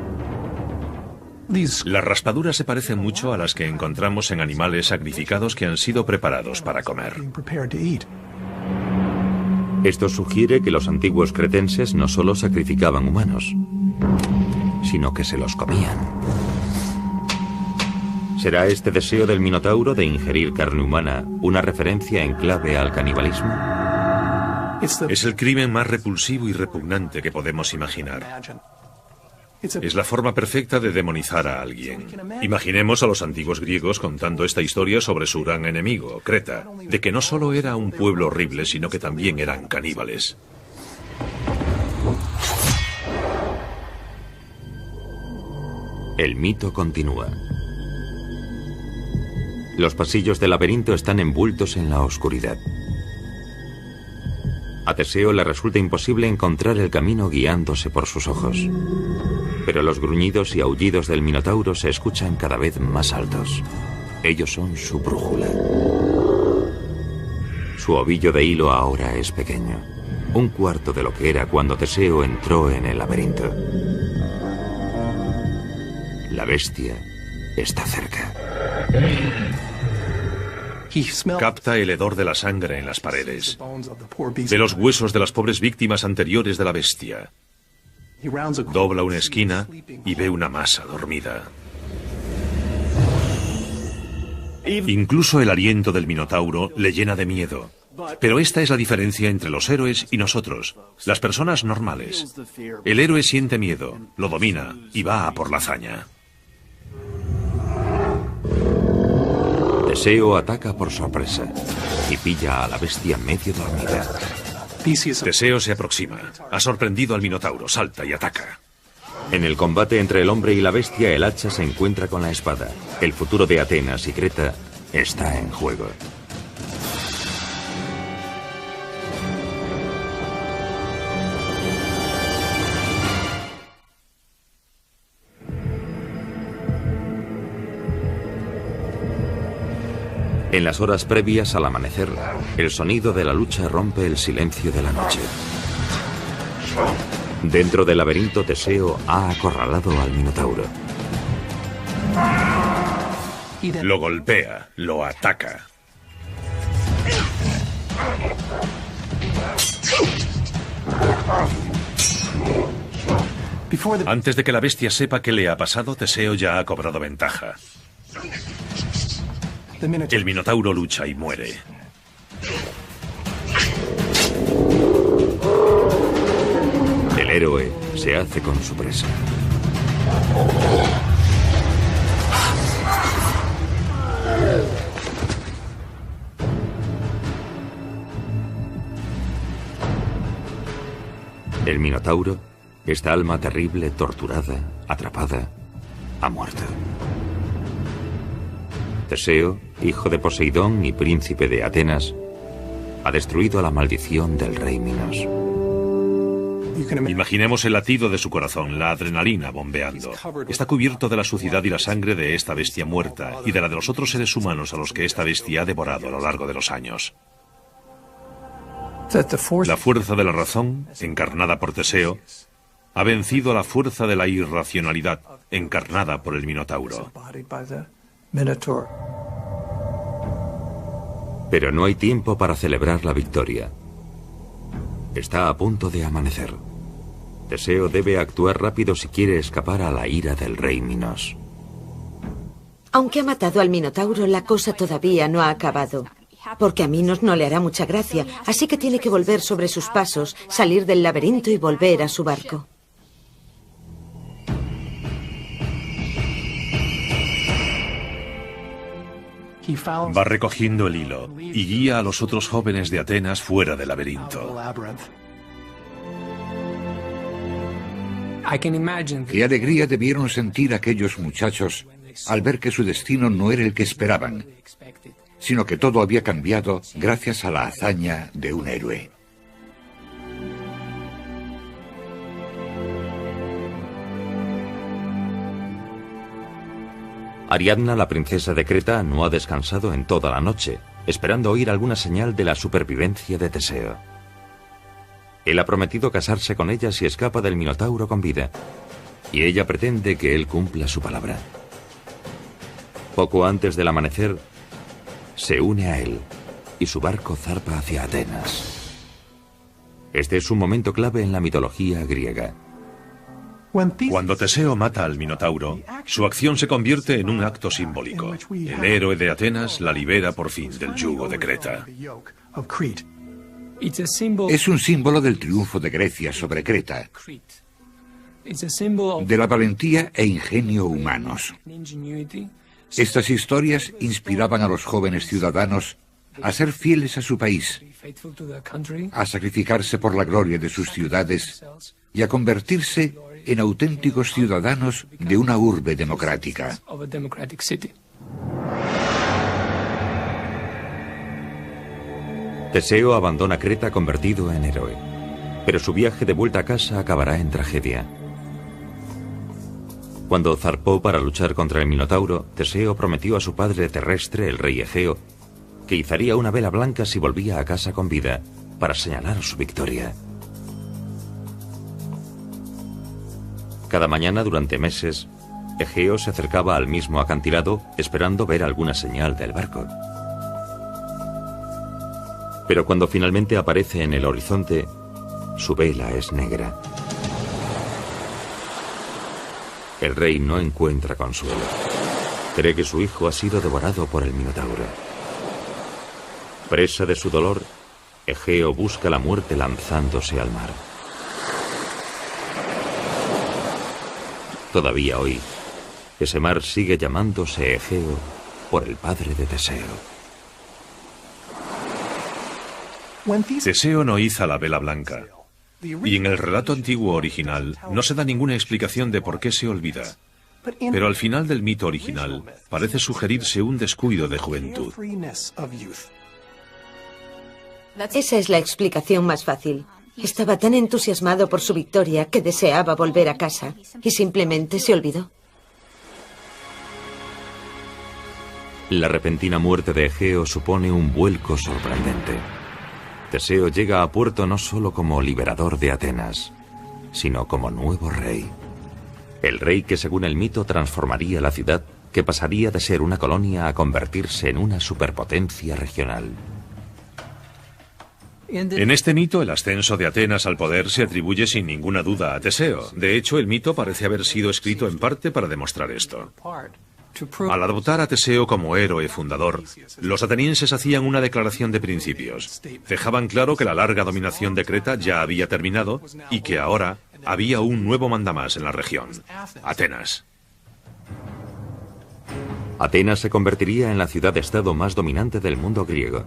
Las raspaduras se parecen mucho a las que encontramos en animales sacrificados que han sido preparados para comer. Esto sugiere que los antiguos cretenses no solo sacrificaban humanos, sino que se los comían. ¿Será este deseo del Minotauro de ingerir carne humana una referencia en clave al canibalismo? Es el crimen más repulsivo y repugnante que podemos imaginar. Es la forma perfecta de demonizar a alguien. Imaginemos a los antiguos griegos contando esta historia sobre su gran enemigo, Creta, de que no solo era un pueblo horrible, sino que también eran caníbales. El mito continúa. Los pasillos del laberinto están envueltos en la oscuridad. A Teseo le resulta imposible encontrar el camino guiándose por sus ojos. Pero los gruñidos y aullidos del Minotauro se escuchan cada vez más altos. Ellos son su brújula. Su ovillo de hilo ahora es pequeño, un cuarto de lo que era cuando Teseo entró en el laberinto. La bestia está cerca. Capta el hedor de la sangre en las paredes, de los huesos de las pobres víctimas anteriores de la bestia. Dobla una esquina y ve una masa dormida. Incluso el aliento del Minotauro le llena de miedo. Pero esta es la diferencia entre los héroes y nosotros, las personas normales. El héroe siente miedo, lo domina y va a por la hazaña. Teseo ataca por sorpresa y pilla a la bestia medio dormida. Teseo se aproxima. Ha sorprendido al Minotauro, salta y ataca. En el combate entre el hombre y la bestia, el hacha se encuentra con la espada. El futuro de Atenas y Creta está en juego. En las horas previas al amanecer, el sonido de la lucha rompe el silencio de la noche. Dentro del laberinto, Teseo ha acorralado al Minotauro. Lo golpea, lo ataca. Antes de que la bestia sepa qué le ha pasado, Teseo ya ha cobrado ventaja. El Minotauro lucha y muere. El héroe se hace con su presa. El Minotauro, esta alma terrible, torturada, atrapada, ha muerto. Teseo, hijo de Poseidón y príncipe de Atenas, ha destruido la maldición del rey Minos. Imaginemos el latido de su corazón, la adrenalina bombeando. Está cubierto de la suciedad y la sangre de esta bestia muerta y de la de los otros seres humanos a los que esta bestia ha devorado a lo largo de los años. La fuerza de la razón, encarnada por Teseo, ha vencido a la fuerza de la irracionalidad, encarnada por el Minotauro. Pero no hay tiempo para celebrar la victoria. Está a punto de amanecer. Teseo debe actuar rápido si quiere escapar a la ira del rey Minos. Aunque ha matado al Minotauro, la cosa todavía no ha acabado. Porque a Minos no le hará mucha gracia, así que tiene que volver sobre sus pasos, salir del laberinto y volver a su barco. Va recogiendo el hilo y guía a los otros jóvenes de Atenas fuera del laberinto. Qué alegría debieron sentir aquellos muchachos al ver que su destino no era el que esperaban, sino que todo había cambiado gracias a la hazaña de un héroe. Ariadna, la princesa de Creta, no ha descansado en toda la noche, esperando oír alguna señal de la supervivencia de Teseo. Él ha prometido casarse con ella si escapa del Minotauro con vida, y ella pretende que él cumpla su palabra. Poco antes del amanecer, se une a él, y su barco zarpa hacia Atenas. Este es un momento clave en la mitología griega. Cuando Teseo mata al Minotauro, su acción se convierte en un acto simbólico. El héroe de Atenas la libera por fin del yugo de Creta. Es un símbolo del triunfo de Grecia sobre Creta, de la valentía e ingenio humanos. Estas historias inspiraban a los jóvenes ciudadanos a ser fieles a su país, a sacrificarse por la gloria de sus ciudades y a convertirse en auténticos ciudadanos de una urbe democrática. Teseo abandona Creta convertido en héroe, pero su viaje de vuelta a casa acabará en tragedia. Cuando zarpó para luchar contra el Minotauro, Teseo prometió a su padre terrestre, el rey Egeo, que izaría una vela blanca si volvía a casa con vida, para señalar su victoria. Cada mañana durante meses, Egeo se acercaba al mismo acantilado esperando ver alguna señal del barco. Pero cuando finalmente aparece en el horizonte, su vela es negra. El rey no encuentra consuelo. Cree que su hijo ha sido devorado por el Minotauro. Presa de su dolor, Egeo busca la muerte lanzándose al mar. Todavía hoy, ese mar sigue llamándose Egeo por el padre de Teseo. Teseo no iza la vela blanca, y en el relato antiguo original no se da ninguna explicación de por qué se olvida. Pero al final del mito original parece sugerirse un descuido de juventud. Esa es la explicación más fácil. Estaba tan entusiasmado por su victoria que deseaba volver a casa y simplemente se olvidó. La repentina muerte de Egeo supone un vuelco sorprendente. Teseo llega a puerto no solo como liberador de Atenas, sino como nuevo rey. El rey que, según el mito, transformaría la ciudad, que pasaría de ser una colonia a convertirse en una superpotencia regional. En este mito, el ascenso de Atenas al poder se atribuye sin ninguna duda a Teseo. De hecho, el mito parece haber sido escrito en parte para demostrar esto. Al adoptar a Teseo como héroe fundador, los atenienses hacían una declaración de principios. Dejaban claro que la larga dominación de Creta ya había terminado y que ahora había un nuevo mandamás en la región, Atenas. Atenas se convertiría en la ciudad-estado más dominante del mundo griego,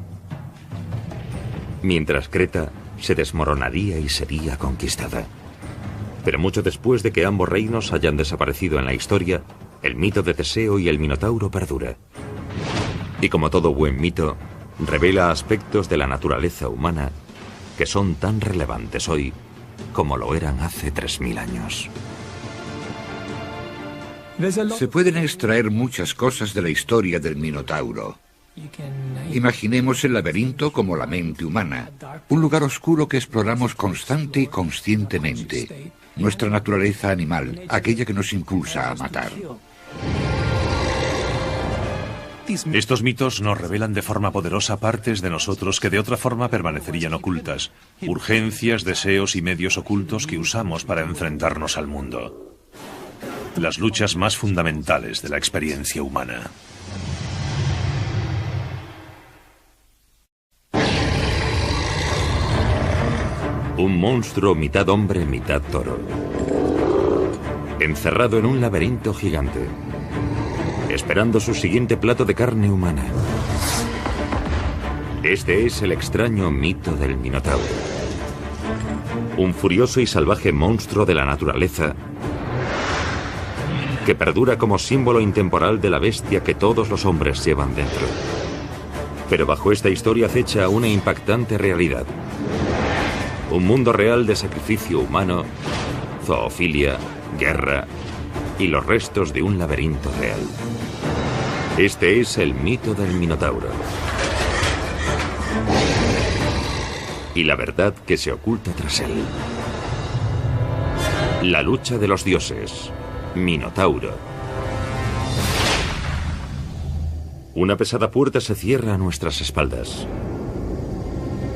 mientras Creta se desmoronaría y sería conquistada. Pero mucho después de que ambos reinos hayan desaparecido en la historia, el mito de Teseo y el Minotauro perdura. Y como todo buen mito, revela aspectos de la naturaleza humana que son tan relevantes hoy como lo eran hace 3000 años. Se pueden extraer muchas cosas de la historia del Minotauro. Imaginemos el laberinto como la mente humana, un lugar oscuro que exploramos constante y conscientemente. Nuestra naturaleza animal, aquella que nos impulsa a matar. Estos mitos nos revelan de forma poderosa partes de nosotros que de otra forma permanecerían ocultas, urgencias, deseos y medios ocultos que usamos para enfrentarnos al mundo. Las luchas más fundamentales de la experiencia humana. Un monstruo mitad hombre, mitad toro. Encerrado en un laberinto gigante. esperando su siguiente plato de carne humana. Este es el extraño mito del Minotauro. Un furioso y salvaje monstruo de la naturaleza que perdura como símbolo intemporal de la bestia que todos los hombres llevan dentro. Pero bajo esta historia acecha una impactante realidad. Un mundo real de sacrificio humano, zoofilia, guerra y los restos de un laberinto real. Este es el mito del Minotauro. Y la verdad que se oculta tras él. La lucha de los dioses. Minotauro. Una pesada puerta se cierra a nuestras espaldas.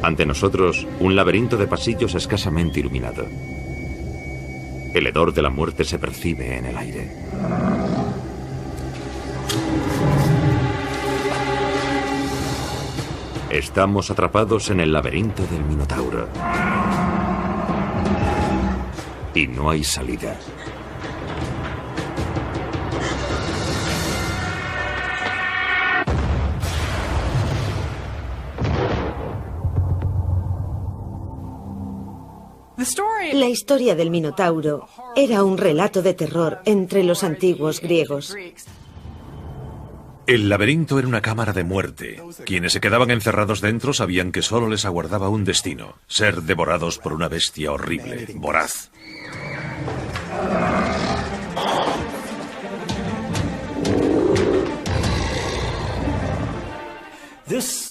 Ante nosotros, un laberinto de pasillos escasamente iluminado. El hedor de la muerte se percibe en el aire. Estamos atrapados en el laberinto del Minotauro. Y no hay salida. La historia del Minotauro era un relato de terror entre los antiguos griegos. El laberinto era una cámara de muerte. Quienes se quedaban encerrados dentro sabían que solo les aguardaba un destino: ser devorados por una bestia horrible, voraz.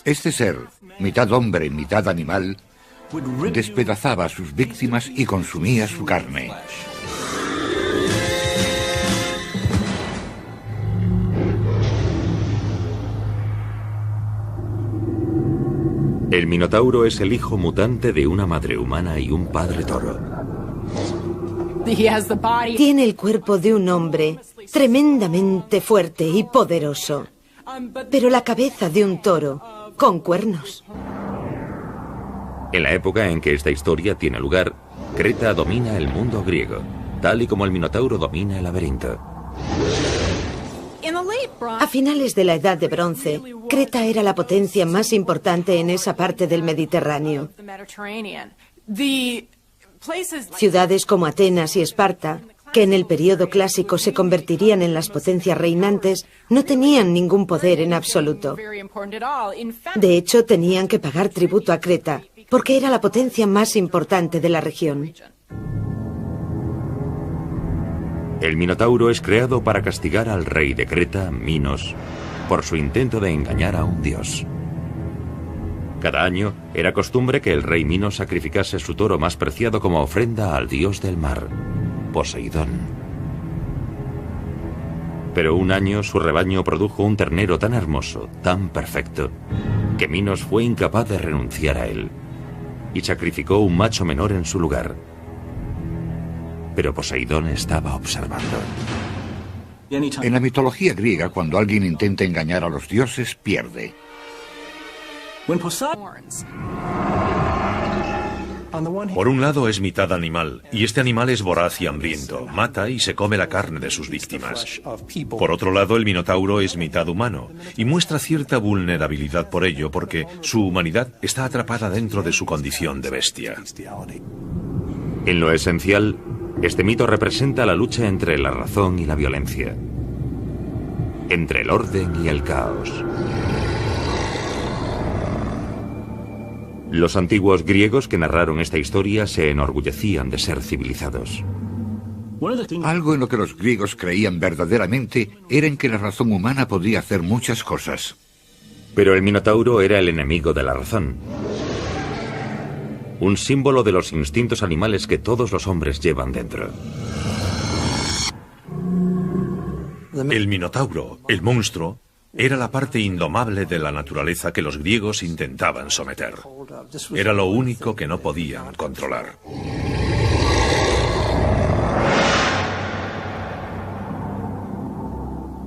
Este ser, mitad hombre y mitad animal, despedazaba a sus víctimas y consumía su carne. El Minotauro es el hijo mutante de una madre humana y un padre toro. Tiene el cuerpo de un hombre tremendamente fuerte y poderoso, pero la cabeza de un toro con cuernos. En la época en que esta historia tiene lugar, Creta domina el mundo griego, tal y como el Minotauro domina el laberinto. A finales de la Edad de Bronce, Creta era la potencia más importante en esa parte del Mediterráneo. Ciudades como Atenas y Esparta, que en el periodo clásico se convertirían en las potencias reinantes, no tenían ningún poder en absoluto. De hecho, tenían que pagar tributo a Creta, porque era la potencia más importante de la región. El Minotauro es creado para castigar al rey de Creta, Minos, por su intento de engañar a un dios. Cada año era costumbre que el rey Minos sacrificase su toro más preciado como ofrenda al dios del mar, Poseidón. Pero un año su rebaño produjo un ternero tan hermoso, tan perfecto, que Minos fue incapaz de renunciar a él y sacrificó un macho menor en su lugar. Pero Poseidón estaba observando. En la mitología griega, cuando alguien intenta engañar a los dioses, pierde. Por un lado es mitad animal, y este animal es voraz y hambriento, mata y se come la carne de sus víctimas. Por otro lado, el Minotauro es mitad humano, y muestra cierta vulnerabilidad por ello, porque su humanidad está atrapada dentro de su condición de bestia. En lo esencial, este mito representa la lucha entre la razón y la violencia, entre el orden y el caos. Los antiguos griegos que narraron esta historia se enorgullecían de ser civilizados. Algo en lo que los griegos creían verdaderamente era en que la razón humana podía hacer muchas cosas. Pero el Minotauro era el enemigo de la razón. Un símbolo de los instintos animales que todos los hombres llevan dentro. El Minotauro, el monstruo, era la parte indomable de la naturaleza que los griegos intentaban someter. Era lo único que no podían controlar.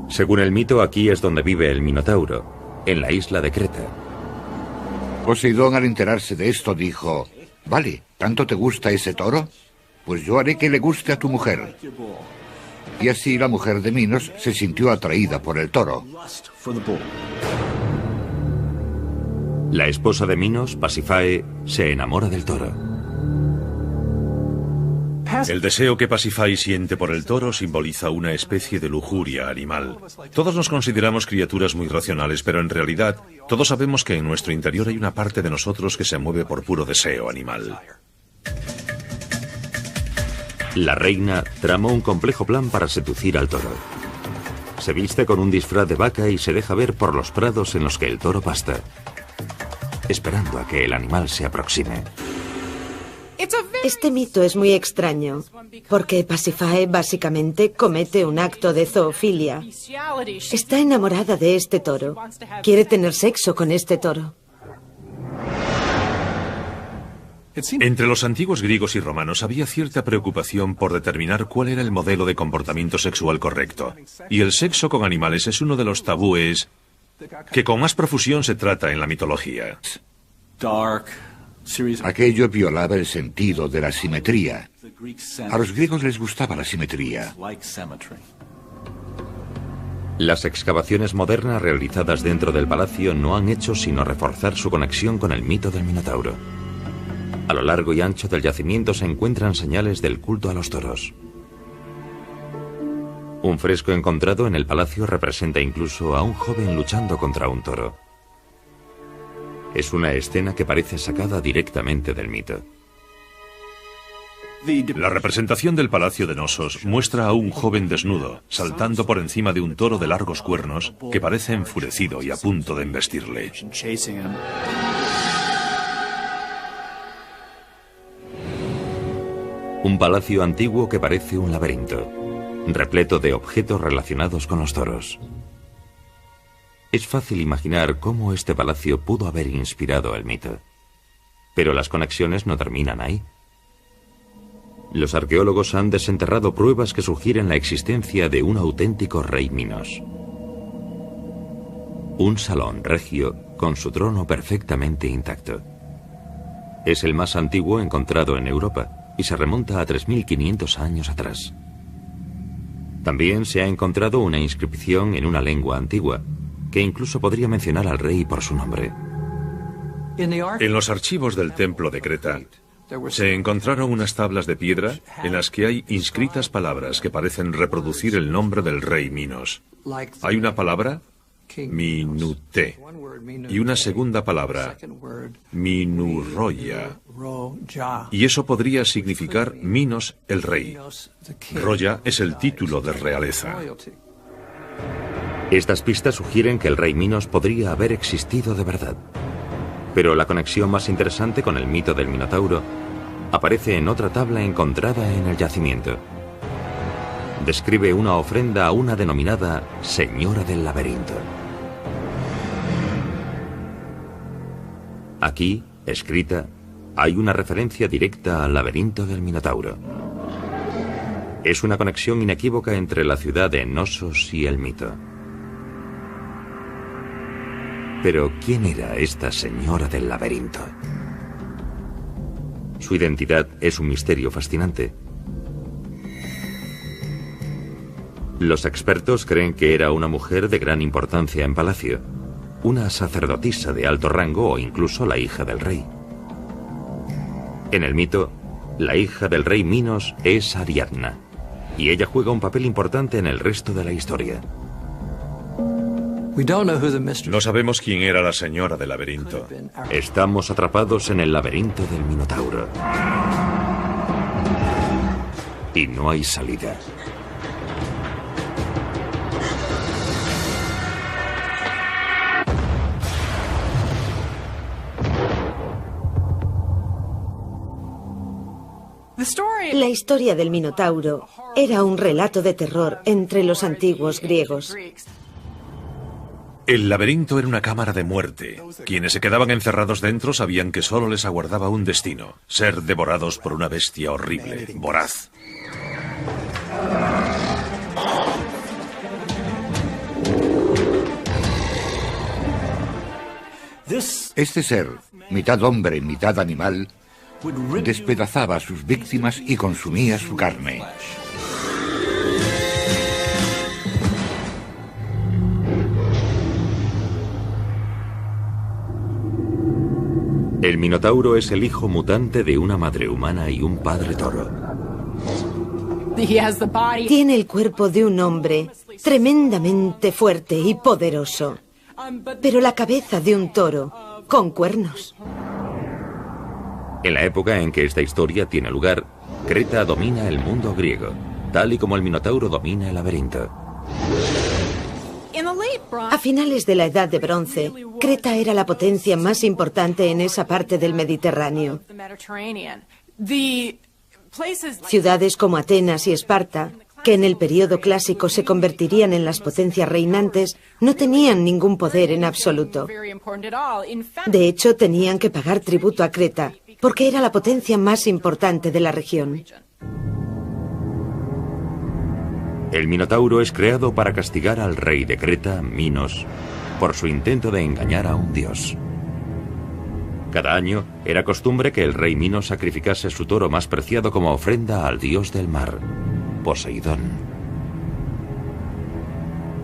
Según el mito, aquí es donde vive el Minotauro, en la isla de Creta. Poseidón, al enterarse de esto, dijo: «Vale, ¿tanto te gusta ese toro? Pues yo haré que le guste a tu mujer». Y así la mujer de Minos se sintió atraída por el toro. La esposa de Minos, Pasífae, se enamora del toro. El deseo que Pasífae siente por el toro simboliza una especie de lujuria animal. Todos nos consideramos criaturas muy racionales, pero en realidad todos sabemos que en nuestro interior hay una parte de nosotros que se mueve por puro deseo animal. La reina tramó un complejo plan para seducir al toro. Se viste con un disfraz de vaca y se deja ver por los prados en los que el toro pasta, esperando a que el animal se aproxime. Este mito es muy extraño, porque Pasífae básicamente comete un acto de zoofilia. Está enamorada de este toro. Quiere tener sexo con este toro. Entre los antiguos griegos y romanos había cierta preocupación por determinar cuál era el modelo de comportamiento sexual correcto. Y el sexo con animales es uno de los tabúes que con más profusión se trata en la mitología. Aquello violaba el sentido de la simetría. A los griegos les gustaba la simetría. Las excavaciones modernas realizadas dentro del palacio no han hecho sino reforzar su conexión con el mito del Minotauro. A lo largo y ancho del yacimiento se encuentran señales del culto a los toros. Un fresco encontrado en el palacio representa incluso a un joven luchando contra un toro. Es una escena que parece sacada directamente del mito. La representación del Palacio de Nosos muestra a un joven desnudo, saltando por encima de un toro de largos cuernos que parece enfurecido y a punto de embestirle. Un palacio antiguo que parece un laberinto, repleto de objetos relacionados con los toros. Es fácil imaginar cómo este palacio pudo haber inspirado el mito. Pero las conexiones no terminan ahí. Los arqueólogos han desenterrado pruebas que sugieren la existencia de un auténtico rey Minos. Un salón regio con su trono perfectamente intacto. Es el más antiguo encontrado en Europa y se remonta a 3500 años atrás. También se ha encontrado una inscripción en una lengua antigua, que incluso podría mencionar al rey por su nombre. En los archivos del templo de Creta se encontraron unas tablas de piedra en las que hay inscritas palabras que parecen reproducir el nombre del rey Minos. Hay una palabra, Minute, y una segunda palabra, Minurroya. Y eso podría significar Minos el rey. Roya es el título de realeza. Estas pistas sugieren que el rey Minos podría haber existido de verdad. Pero la conexión más interesante con el mito del Minotauro aparece en otra tabla encontrada en el yacimiento. Describe una ofrenda a una denominada Señora del Laberinto. Aquí, escrita, hay una referencia directa al laberinto del Minotauro. Es una conexión inequívoca entre la ciudad de Nosos y el mito. Pero, ¿quién era esta Señora del Laberinto? Su identidad es un misterio fascinante. Los expertos creen que era una mujer de gran importancia en palacio, una sacerdotisa de alto rango o incluso la hija del rey. En el mito, la hija del rey Minos es Ariadna, y ella juega un papel importante en el resto de la historia. No sabemos quién era la Señora del Laberinto. Estamos atrapados en el laberinto del Minotauro. Y no hay salida. La historia del Minotauro era un relato de terror entre los antiguos griegos. El laberinto era una cámara de muerte. Quienes se quedaban encerrados dentro sabían que solo les aguardaba un destino: ser devorados por una bestia horrible, voraz. Este ser, mitad hombre, mitad animal, despedazaba a sus víctimas y consumía su carne. El Minotauro es el hijo mutante de una madre humana y un padre toro. Tiene el cuerpo de un hombre tremendamente fuerte y poderoso, pero la cabeza de un toro con cuernos. En la época en que esta historia tiene lugar, Creta domina el mundo griego, tal y como el Minotauro domina el laberinto. A finales de la Edad de Bronce, Creta era la potencia más importante en esa parte del Mediterráneo. Ciudades como Atenas y Esparta, que en el periodo clásico se convertirían en las potencias reinantes, no tenían ningún poder en absoluto. De hecho, tenían que pagar tributo a Creta, porque era la potencia más importante de la región. El Minotauro es creado para castigar al rey de Creta, Minos, por su intento de engañar a un dios. Cada año era costumbre que el rey Minos sacrificase su toro más preciado como ofrenda al dios del mar, Poseidón.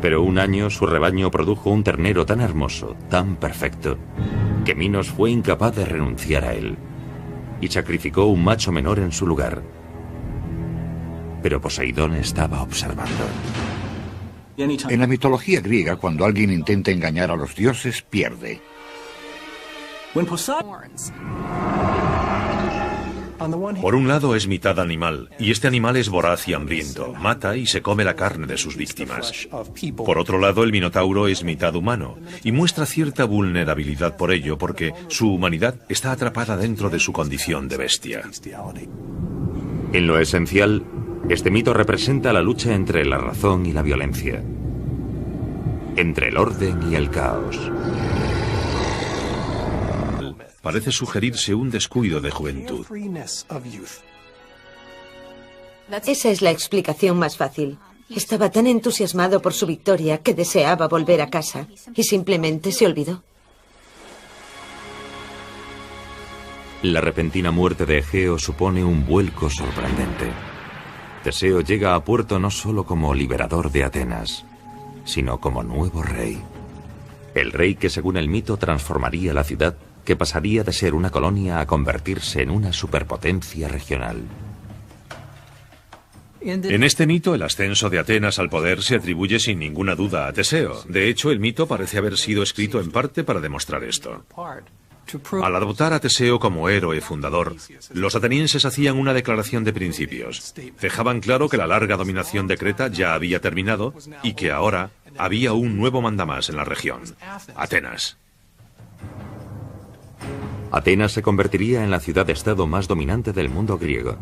Pero un año su rebaño produjo un ternero tan hermoso, tan perfecto, que Minos fue incapaz de renunciar a él y sacrificó un macho menor en su lugar. Pero Poseidón estaba observando. En la mitología griega, cuando alguien intenta engañar a los dioses, pierde. Por un lado es mitad animal, y este animal es voraz y hambriento, mata y se come la carne de sus víctimas. Por otro lado, el Minotauro es mitad humano, y muestra cierta vulnerabilidad por ello, porque su humanidad está atrapada dentro de su condición de bestia. En lo esencial, este mito representa la lucha entre la razón y la violencia, entre el orden y el caos. Parece sugerirse un descuido de juventud. Esa es la explicación más fácil. Estaba tan entusiasmado por su victoria que deseaba volver a casa y simplemente se olvidó. La repentina muerte de Egeo supone un vuelco sorprendente. Teseo llega a puerto no solo como liberador de Atenas, sino como nuevo rey. El rey que, según el mito, transformaría la ciudad, que pasaría de ser una colonia a convertirse en una superpotencia regional. En este mito, el ascenso de Atenas al poder se atribuye sin ninguna duda a Teseo. De hecho, el mito parece haber sido escrito en parte para demostrar esto. Al adoptar a Teseo como héroe fundador, los atenienses hacían una declaración de principios. Dejaban claro que la larga dominación de Creta ya había terminado y que ahora había un nuevo mandamás en la región, Atenas. Atenas se convertiría en la ciudad-estado más dominante del mundo griego,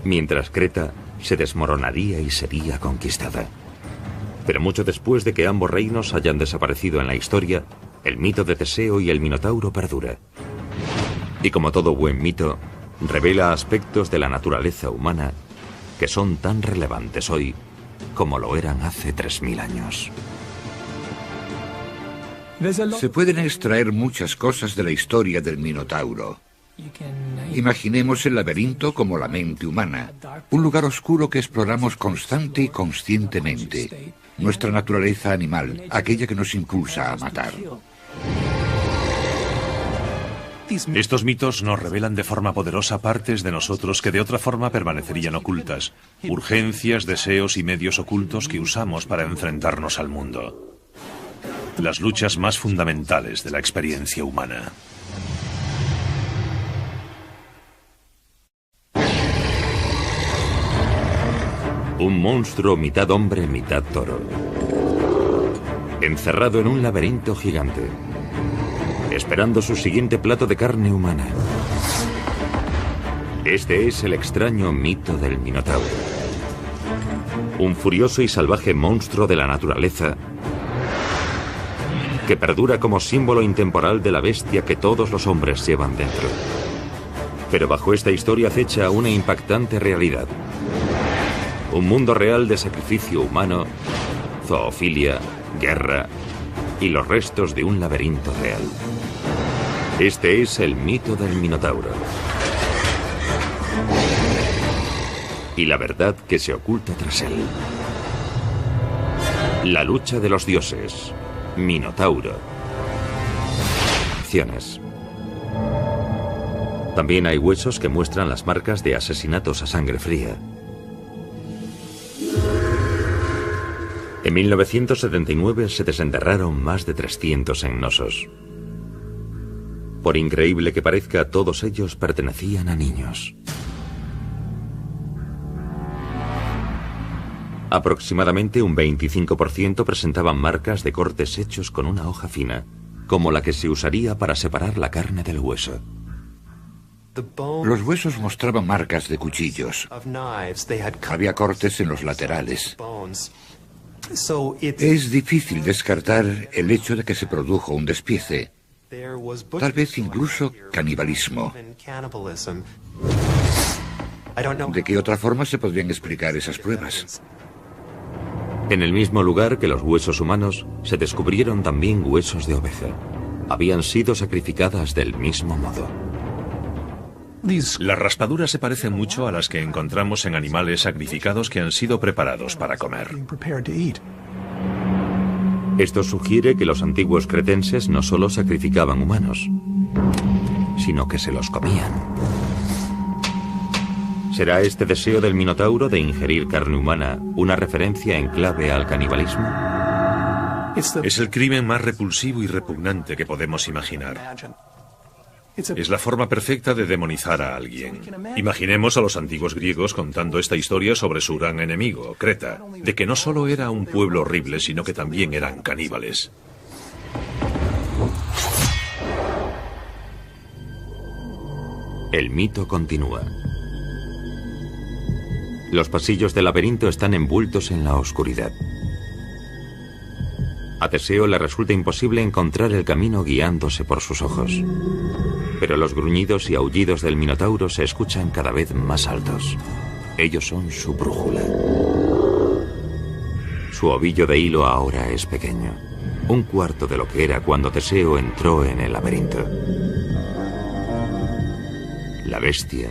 mientras Creta se desmoronaría y sería conquistada. Pero mucho después de que ambos reinos hayan desaparecido en la historia, el mito de Teseo y el Minotauro perdura. Y como todo buen mito, revela aspectos de la naturaleza humana que son tan relevantes hoy como lo eran hace 3000 años. Se pueden extraer muchas cosas de la historia del Minotauro. Imaginemos el laberinto como la mente humana, un lugar oscuro que exploramos constante y conscientemente. Nuestra naturaleza animal, aquella que nos impulsa a matar. Estos mitos nos revelan de forma poderosa partes de nosotros que de otra forma permanecerían ocultas, urgencias, deseos y medios ocultos que usamos para enfrentarnos al mundo. Las luchas más fundamentales de la experiencia humana. Un monstruo mitad hombre, mitad toro. Encerrado en un laberinto gigante, esperando su siguiente plato de carne humana. Este es el extraño mito del Minotauro. Un furioso y salvaje monstruo de la naturaleza que perdura como símbolo intemporal de la bestia que todos los hombres llevan dentro. Pero bajo esta historia acecha una impactante realidad. Un mundo real de sacrificio humano, zoofilia, guerra y los restos de un laberinto real. Este es el mito del Minotauro. Y la verdad que se oculta tras él. La lucha de los dioses. Minotauro. Acciones. También hay huesos que muestran las marcas de asesinatos a sangre fría. En 1979 se desenterraron más de 300 ennosos. Por increíble que parezca, todos ellos pertenecían a niños. Aproximadamente un 25% presentaban marcas de cortes hechos con una hoja fina, como la que se usaría para separar la carne del hueso. Los huesos mostraban marcas de cuchillos. Había cortes en los laterales. Es difícil descartar el hecho de que se produjo un despiece, tal vez incluso canibalismo. ¿De qué otra forma se podrían explicar esas pruebas? En el mismo lugar que los huesos humanos, se descubrieron también huesos de oveja. Habían sido sacrificadas del mismo modo. Las raspaduras se parecen mucho a las que encontramos en animales sacrificados que han sido preparados para comer. Esto sugiere que los antiguos cretenses no solo sacrificaban humanos, sino que se los comían. ¿Será este deseo del Minotauro de ingerir carne humana una referencia en clave al canibalismo? Es el crimen más repulsivo y repugnante que podemos imaginar. Es la forma perfecta de demonizar a alguien. Imaginemos a los antiguos griegos contando esta historia sobre su gran enemigo, Creta, de que no solo era un pueblo horrible, sino que también eran caníbales. El mito continúa. Los pasillos del laberinto están envueltos en la oscuridad. A Teseo le resulta imposible encontrar el camino guiándose por sus ojos. Pero los gruñidos y aullidos del Minotauro se escuchan cada vez más altos. Ellos son su brújula. Su ovillo de hilo ahora es pequeño, un cuarto de lo que era cuando Teseo entró en el laberinto. La bestia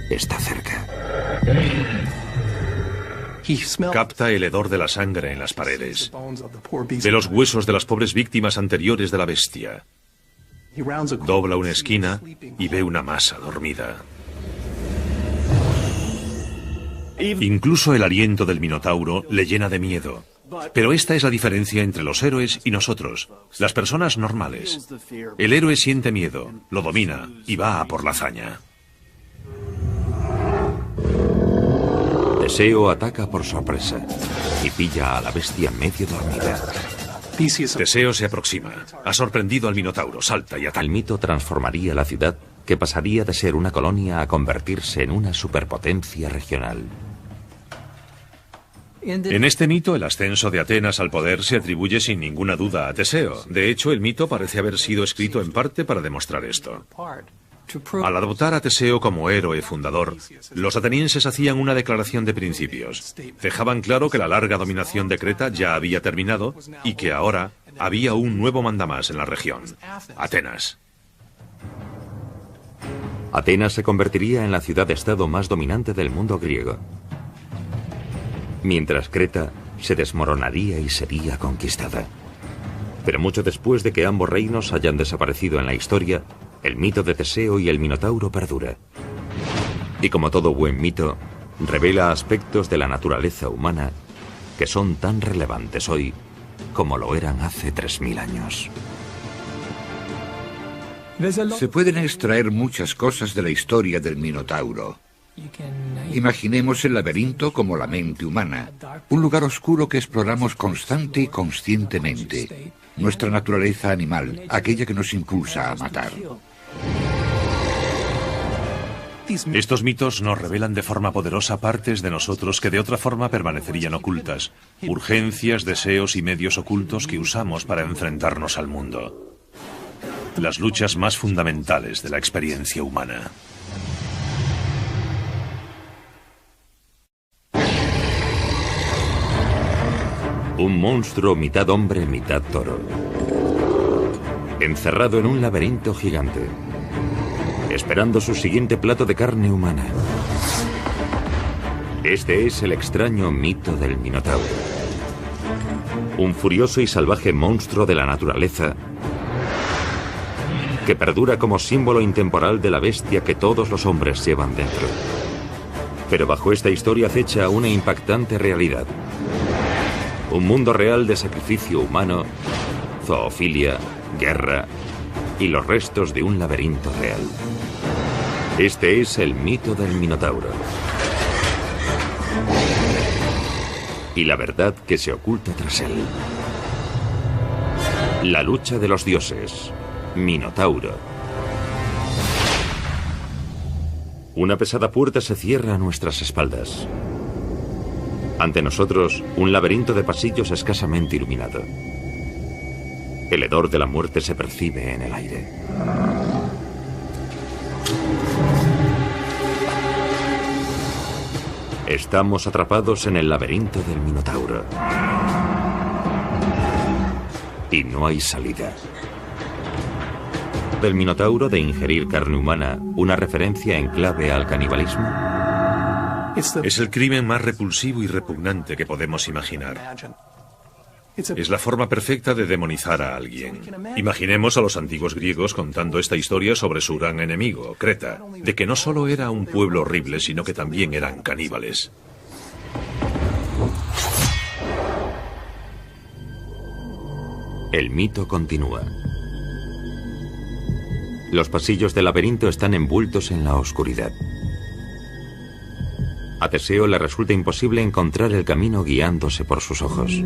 está cerca. Capta el hedor de la sangre en las paredes, de los huesos de las pobres víctimas anteriores de la bestia. Dobla una esquina y ve una masa dormida. Incluso el aliento del Minotauro le llena de miedo. Pero esta es la diferencia entre los héroes y nosotros, las personas normales. El héroe siente miedo, lo domina y va a por la hazaña. Teseo ataca por sorpresa y pilla a la bestia medio dormida. Teseo se aproxima. Ha sorprendido al Minotauro. Salta y ataca. El mito transformaría la ciudad, que pasaría de ser una colonia a convertirse en una superpotencia regional. En este mito, el ascenso de Atenas al poder se atribuye sin ninguna duda a Teseo. De hecho, el mito parece haber sido escrito en parte para demostrar esto. Al adoptar a Teseo como héroe fundador, los atenienses hacían una declaración de principios. Dejaban claro que la larga dominación de Creta ya había terminado y que ahora había un nuevo mandamás en la región, Atenas. Atenas se convertiría en la ciudad-estado más dominante del mundo griego, mientras Creta se desmoronaría y sería conquistada. Pero mucho después de que ambos reinos hayan desaparecido en la historia, el mito de Teseo y el Minotauro perdura. Y como todo buen mito, revela aspectos de la naturaleza humana que son tan relevantes hoy como lo eran hace 3000 años. Se pueden extraer muchas cosas de la historia del Minotauro. Imaginemos el laberinto como la mente humana, un lugar oscuro que exploramos constante y conscientemente. Nuestra naturaleza animal, aquella que nos impulsa a matar. Estos mitos nos revelan de forma poderosa partes de nosotros que de otra forma permanecerían ocultas, urgencias, deseos y medios ocultos que usamos para enfrentarnos al mundo. Las luchas más fundamentales de la experiencia humana. Un monstruo mitad hombre, mitad toro. Encerrado en un laberinto gigante, esperando su siguiente plato de carne humana. Este es el extraño mito del Minotauro. Un furioso y salvaje monstruo de la naturaleza que perdura como símbolo intemporal de la bestia que todos los hombres llevan dentro. Pero bajo esta historia acecha una impactante realidad. Un mundo real de sacrificio humano, zoofilia, guerra y los restos de un laberinto real. Este es el mito del Minotauro. Y la verdad que se oculta tras él. La lucha de los dioses. Minotauro. Una pesada puerta se cierra a nuestras espaldas. Ante nosotros, un laberinto de pasillos escasamente iluminado. El hedor de la muerte se percibe en el aire. Estamos atrapados en el laberinto del Minotauro. Y no hay salida. Del Minotauro de ingerir carne humana, una referencia en clave al canibalismo. Es el crimen más repulsivo y repugnante que podemos imaginar. Es la forma perfecta de demonizar a alguien. Imaginemos a los antiguos griegos contando esta historia sobre su gran enemigo, Creta, de que no solo era un pueblo horrible, sino que también eran caníbales. El mito continúa. Los pasillos del laberinto están envueltos en la oscuridad. A Teseo le resulta imposible encontrar el camino guiándose por sus ojos.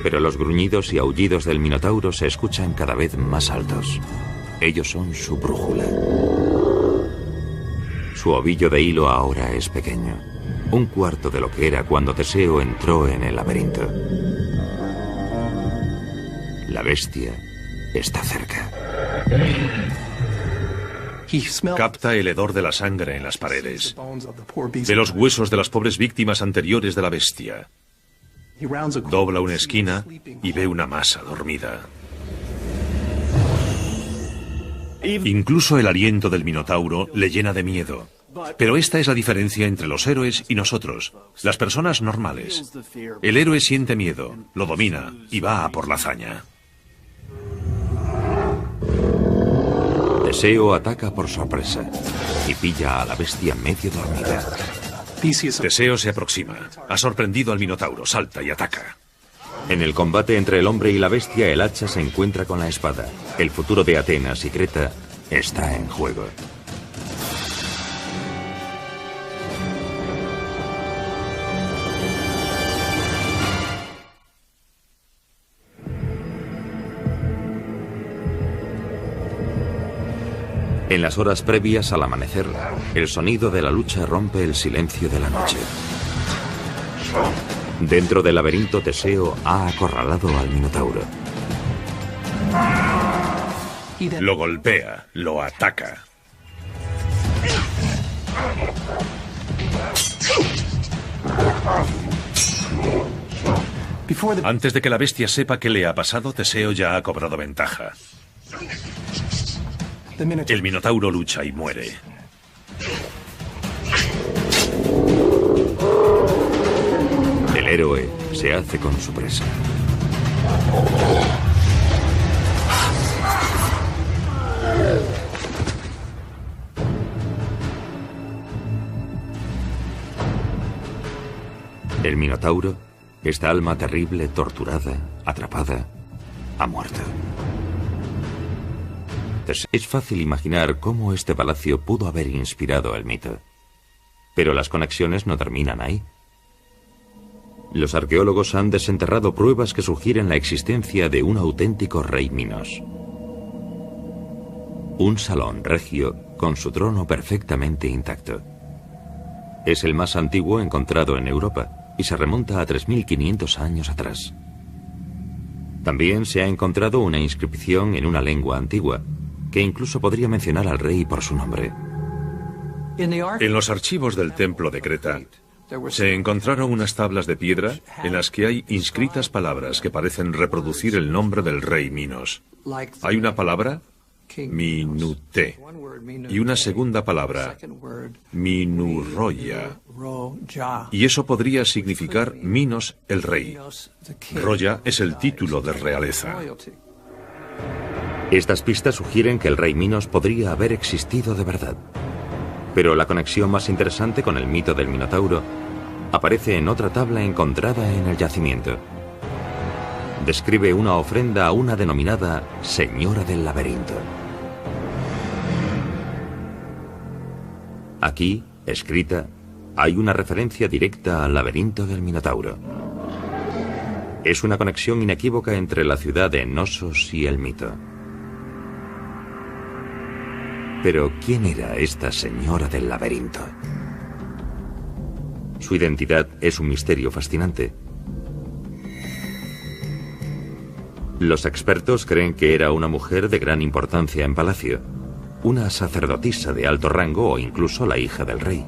Pero los gruñidos y aullidos del Minotauro se escuchan cada vez más altos. Ellos son su brújula. Su ovillo de hilo ahora es pequeño. Un cuarto de lo que era cuando Teseo entró en el laberinto. La bestia está cerca. Capta el hedor de la sangre en las paredes, de los huesos de las pobres víctimas anteriores de la bestia. Dobla una esquina y ve una masa dormida. Incluso el aliento del Minotauro le llena de miedo. Pero esta es la diferencia entre los héroes y nosotros, las personas normales. El héroe siente miedo, lo domina y va a por la hazaña. Teseo ataca por sorpresa y pilla a la bestia medio dormida. Teseo se aproxima. Ha sorprendido al Minotauro, salta y ataca. En el combate entre el hombre y la bestia, el hacha se encuentra con la espada. El futuro de Atenas y Creta está en juego. En las horas previas al amanecer, el sonido de la lucha rompe el silencio de la noche. Dentro del laberinto, Teseo ha acorralado al Minotauro. Lo golpea, lo ataca. Antes de que la bestia sepa qué le ha pasado, Teseo ya ha cobrado ventaja. El Minotauro lucha y muere. El héroe se hace con su presa. El Minotauro, esta alma terrible, torturada, atrapada, ha muerto. Es fácil imaginar cómo este palacio pudo haber inspirado el mito. Pero las conexiones no terminan ahí. Los arqueólogos han desenterrado pruebas que sugieren la existencia de un auténtico rey Minos. Un salón regio con su trono perfectamente intacto. Es el más antiguo encontrado en Europa y se remonta a 3500 años atrás. También se ha encontrado una inscripción en una lengua antigua, que incluso podría mencionar al rey por su nombre. En los archivos del templo de Creta se encontraron unas tablas de piedra en las que hay inscritas palabras que parecen reproducir el nombre del rey Minos. Hay una palabra, Minute, y una segunda palabra, Minuroya. Y eso podría significar Minos el rey. Roya es el título de realeza. Estas pistas sugieren que el rey Minos podría haber existido de verdad. Pero la conexión más interesante con el mito del Minotauro aparece en otra tabla encontrada en el yacimiento. Describe una ofrenda a una denominada Señora del Laberinto. Aquí, escrita, hay una referencia directa al laberinto del Minotauro. Es una conexión inequívoca entre la ciudad de Knossos y el mito. Pero, ¿quién era esta Señora del Laberinto? Su identidad es un misterio fascinante. Los expertos creen que era una mujer de gran importancia en palacio, una sacerdotisa de alto rango o incluso la hija del rey.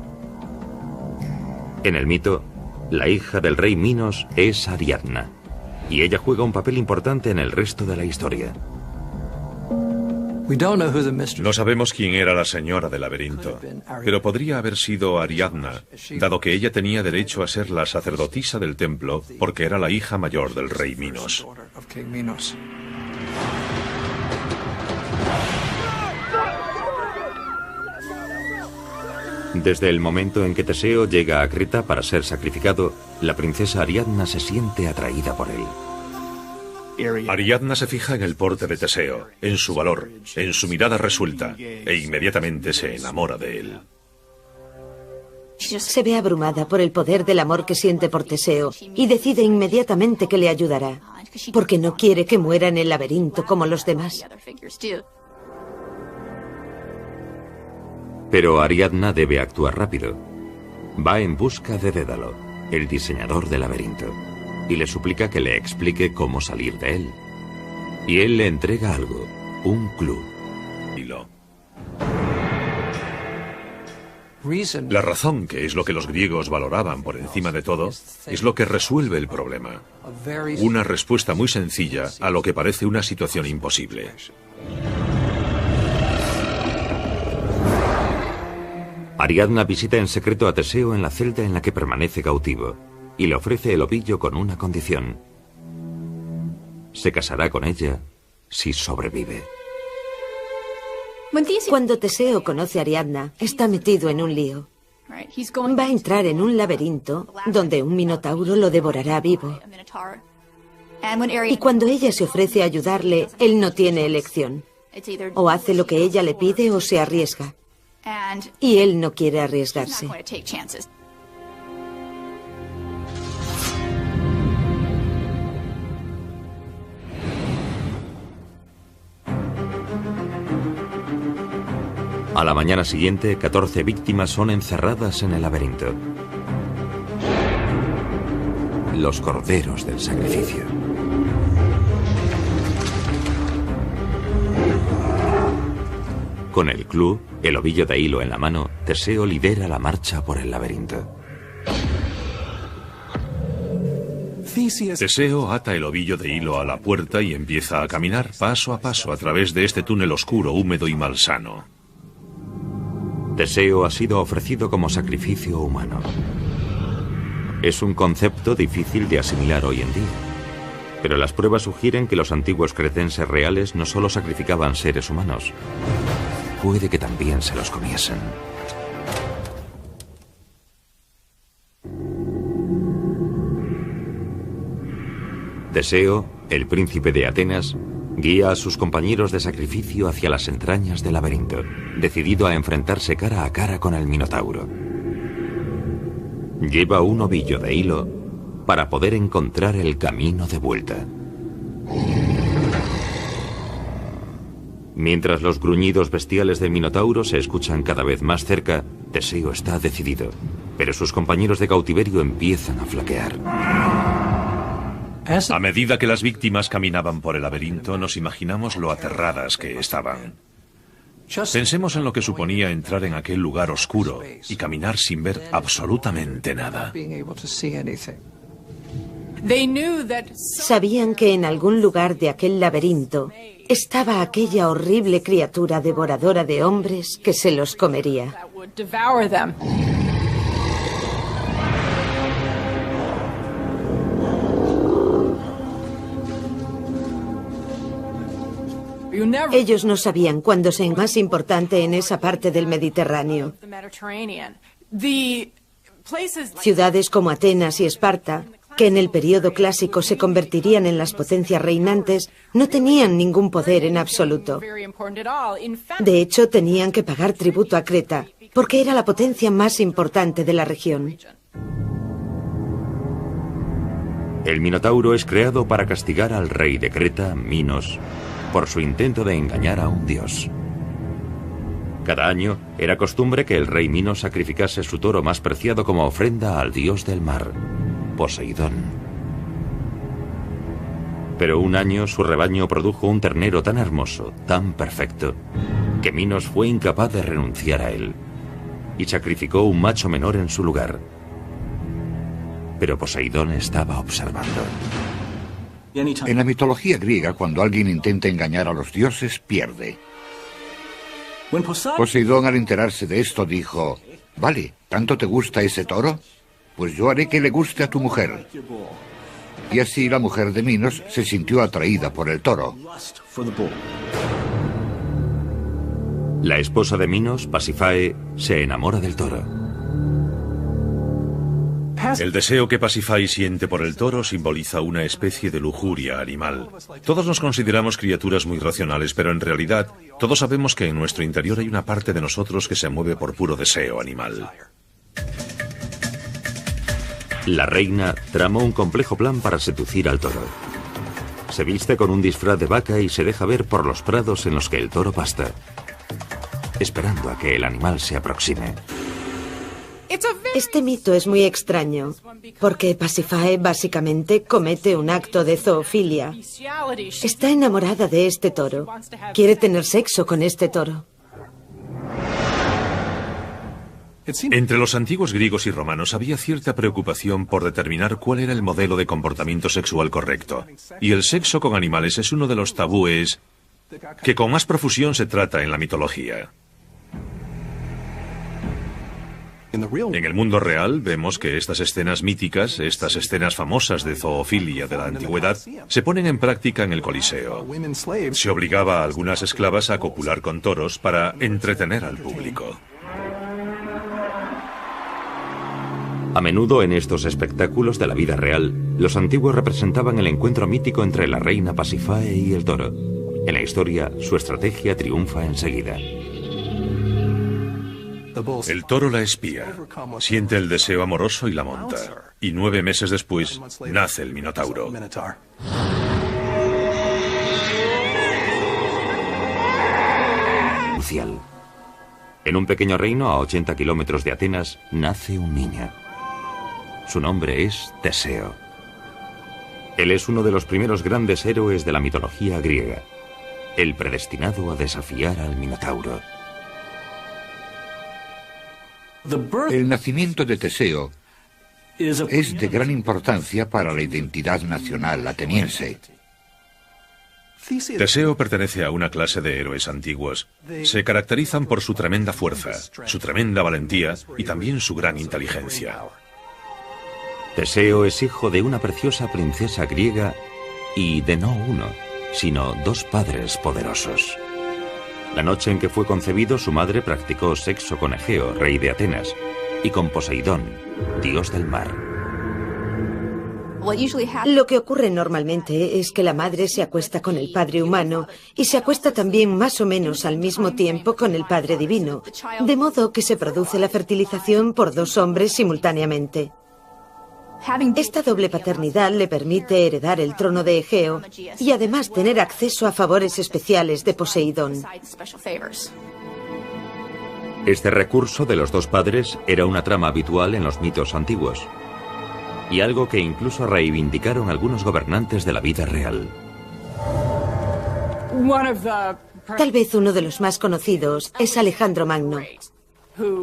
En el mito, la hija del rey Minos es Ariadna, y ella juega un papel importante en el resto de la historia. No sabemos quién era la Señora del Laberinto, pero podría haber sido Ariadna, dado que ella tenía derecho a ser la sacerdotisa del templo porque era la hija mayor del rey Minos. Desde el momento en que Teseo llega a Creta para ser sacrificado, la princesa Ariadna se siente atraída por él. Ariadna se fija en el porte de Teseo, en su valor, en su mirada resuelta, e inmediatamente se enamora de él. Se ve abrumada por el poder del amor que siente por Teseo y decide inmediatamente que le ayudará, porque no quiere que muera en el laberinto como los demás. Pero Ariadna debe actuar rápido. Va en busca de Dédalo, el diseñador del laberinto, y le suplica que le explique cómo salir de él. Y él le entrega algo, un clou. La razón, que es lo que los griegos valoraban por encima de todo, es lo que resuelve el problema. Una respuesta muy sencilla a lo que parece una situación imposible. Ariadna visita en secreto a Teseo en la celda en la que permanece cautivo y le ofrece el ovillo con una condición. Se casará con ella si sobrevive. Cuando Teseo conoce a Ariadna, está metido en un lío. Va a entrar en un laberinto donde un minotauro lo devorará vivo. Y cuando ella se ofrece a ayudarle, él no tiene elección. O hace lo que ella le pide o se arriesga. Y él no quiere arriesgarse. A la mañana siguiente, 14 víctimas son encerradas en el laberinto. Los corderos del sacrificio. Con el clou, el ovillo de hilo en la mano, Teseo lidera la marcha por el laberinto. Teseo ata el ovillo de hilo a la puerta y empieza a caminar paso a paso a través de este túnel oscuro, húmedo y malsano. Teseo ha sido ofrecido como sacrificio humano. Es un concepto difícil de asimilar hoy en día. Pero las pruebas sugieren que los antiguos cretenses reales no solo sacrificaban seres humanos. Puede que también se los comiesen. Teseo, el príncipe de Atenas, guía a sus compañeros de sacrificio hacia las entrañas del laberinto, decidido a enfrentarse cara a cara con el Minotauro. Lleva un ovillo de hilo para poder encontrar el camino de vuelta. Mientras los gruñidos bestiales del Minotauro se escuchan cada vez más cerca, Teseo está decidido, pero sus compañeros de cautiverio empiezan a flaquear. A medida que las víctimas caminaban por el laberinto, nos imaginamos lo aterradas que estaban. Pensemos en lo que suponía entrar en aquel lugar oscuro y caminar sin ver absolutamente nada. Sabían que en algún lugar de aquel laberinto estaba aquella horrible criatura devoradora de hombres que se los comería. Ellos no sabían cuándo se más importante en esa parte del Mediterráneo. Ciudades como Atenas y Esparta, que en el periodo clásico se convertirían en las potencias reinantes, no tenían ningún poder en absoluto. De hecho, tenían que pagar tributo a Creta, porque era la potencia más importante de la región. El Minotauro es creado para castigar al rey de Creta, Minos, por su intento de engañar a un dios. Cada año era costumbre que el rey Minos sacrificase su toro más preciado como ofrenda al dios del mar, Poseidón. Pero un año su rebaño produjo un ternero tan hermoso, tan perfecto, que Minos fue incapaz de renunciar a él y sacrificó un macho menor en su lugar. Pero Poseidón estaba observando. En la mitología griega, cuando alguien intenta engañar a los dioses, pierde. Poseidón, al enterarse de esto, dijo: «Vale, ¿tanto te gusta ese toro? Pues yo haré que le guste a tu mujer». Y así la mujer de Minos se sintió atraída por el toro. La esposa de Minos, Pasífae, se enamora del toro. El deseo que Pasífae siente por el toro simboliza una especie de lujuria animal. Todos nos consideramos criaturas muy racionales, pero en realidad todos sabemos que en nuestro interior hay una parte de nosotros que se mueve por puro deseo animal. La reina tramó un complejo plan para seducir al toro. Se viste con un disfraz de vaca y se deja ver por los prados en los que el toro pasta, esperando a que el animal se aproxime. Este mito es muy extraño, porque Pasífae básicamente comete un acto de zoofilia. Está enamorada de este toro. Quiere tener sexo con este toro. Entre los antiguos griegos y romanos había cierta preocupación por determinar cuál era el modelo de comportamiento sexual correcto. Y el sexo con animales es uno de los tabúes que con más profusión se trata en la mitología. En el mundo real vemos que estas escenas míticas, estas escenas famosas de zoofilia de la antigüedad, se ponen en práctica en el Coliseo. Se obligaba a algunas esclavas a copular con toros para entretener al público. A menudo en estos espectáculos de la vida real, los antiguos representaban el encuentro mítico entre la reina Pasífae y el toro. En la historia, su estrategia triunfa enseguida. El toro la espía, siente el deseo amoroso y la monta. Y 9 meses después, nace el Minotauro. Crucial. En un pequeño reino a 80 kilómetros de Atenas, nace un niño. Su nombre es Teseo. Él es uno de los primeros grandes héroes de la mitología griega, el predestinado a desafiar al Minotauro. El nacimiento de Teseo es de gran importancia para la identidad nacional ateniense. Teseo pertenece a una clase de héroes antiguos. Se caracterizan por su tremenda fuerza, su tremenda valentía y también su gran inteligencia. Teseo es hijo de una preciosa princesa griega y de no uno, sino 2 padres poderosos. La noche en que fue concebido, su madre practicó sexo con Egeo, rey de Atenas, y con Poseidón, dios del mar. Lo que ocurre normalmente es que la madre se acuesta con el padre humano y se acuesta también más o menos al mismo tiempo con el padre divino, de modo que se produce la fertilización por 2 hombres simultáneamente. Esta doble paternidad le permite heredar el trono de Egeo y además tener acceso a favores especiales de Poseidón. Este recurso de los 2 padres era una trama habitual en los mitos antiguos, y algo que incluso reivindicaron algunos gobernantes de la vida real. Tal vez uno de los más conocidos es Alejandro Magno,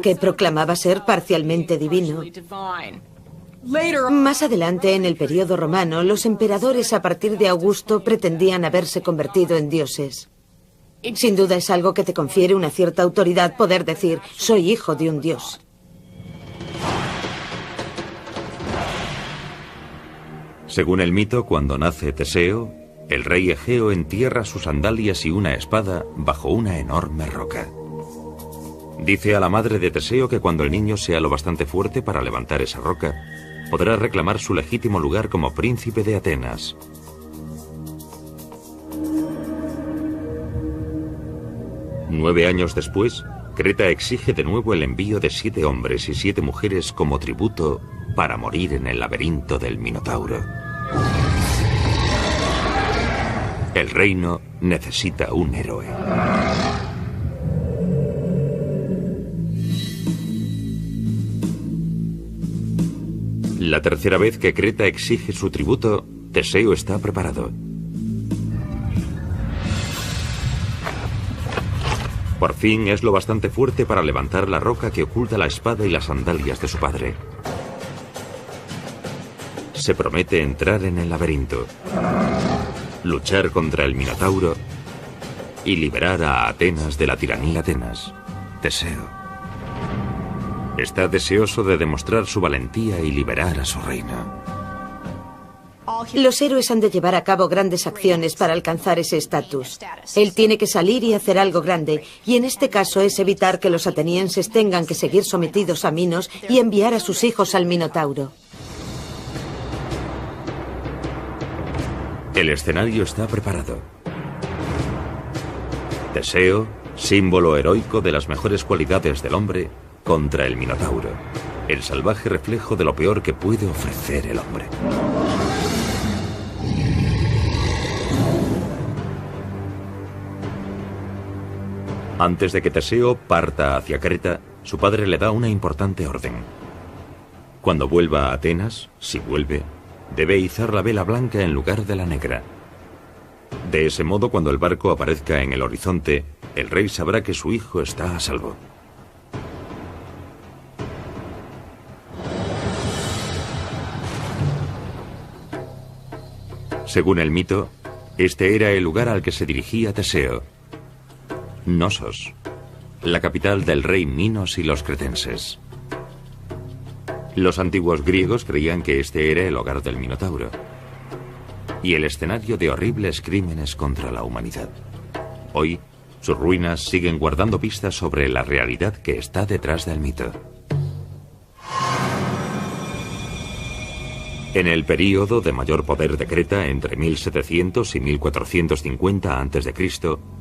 que proclamaba ser parcialmente divino. Más adelante, en el periodo romano, los emperadores a partir de Augusto pretendían haberse convertido en dioses. Sin duda es algo que te confiere una cierta autoridad poder decir, soy hijo de un dios. Según el mito, cuando nace Teseo, el rey Egeo entierra sus sandalias y una espada bajo una enorme roca. Dice a la madre de Teseo que cuando el niño sea lo bastante fuerte para levantar esa roca, podrá reclamar su legítimo lugar como príncipe de Atenas. Nueve años después, Creta exige de nuevo el envío de 7 hombres y 7 mujeres como tributo para morir en el laberinto del Minotauro. El reino necesita un héroe. La tercera vez que Creta exige su tributo, Teseo está preparado. Por fin es lo bastante fuerte para levantar la roca que oculta la espada y las sandalias de su padre. Se promete entrar en el laberinto, luchar contra el Minotauro y liberar a Atenas de la tiranía de Atenas. Teseo está deseoso de demostrar su valentía y liberar a su reina. Los héroes han de llevar a cabo grandes acciones para alcanzar ese estatus. Él tiene que salir y hacer algo grande, y en este caso es evitar que los atenienses tengan que seguir sometidos a Minos y enviar a sus hijos al Minotauro. El escenario está preparado. Teseo, símbolo heroico de las mejores cualidades del hombre, contra el Minotauro, el salvaje reflejo de lo peor que puede ofrecer el hombre. Antes de que Teseo parta hacia Creta, su padre le da una importante orden. Cuando vuelva a Atenas, si vuelve, debe izar la vela blanca en lugar de la negra. De ese modo, cuando el barco aparezca en el horizonte, el rey sabrá que su hijo está a salvo. Según el mito, este era el lugar al que se dirigía Teseo. Nosos, la capital del rey Minos y los cretenses. Los antiguos griegos creían que este era el hogar del Minotauro y el escenario de horribles crímenes contra la humanidad. Hoy, sus ruinas siguen guardando pistas sobre la realidad que está detrás del mito. En el período de mayor poder de Creta, entre 1700 y 1450 a.C.,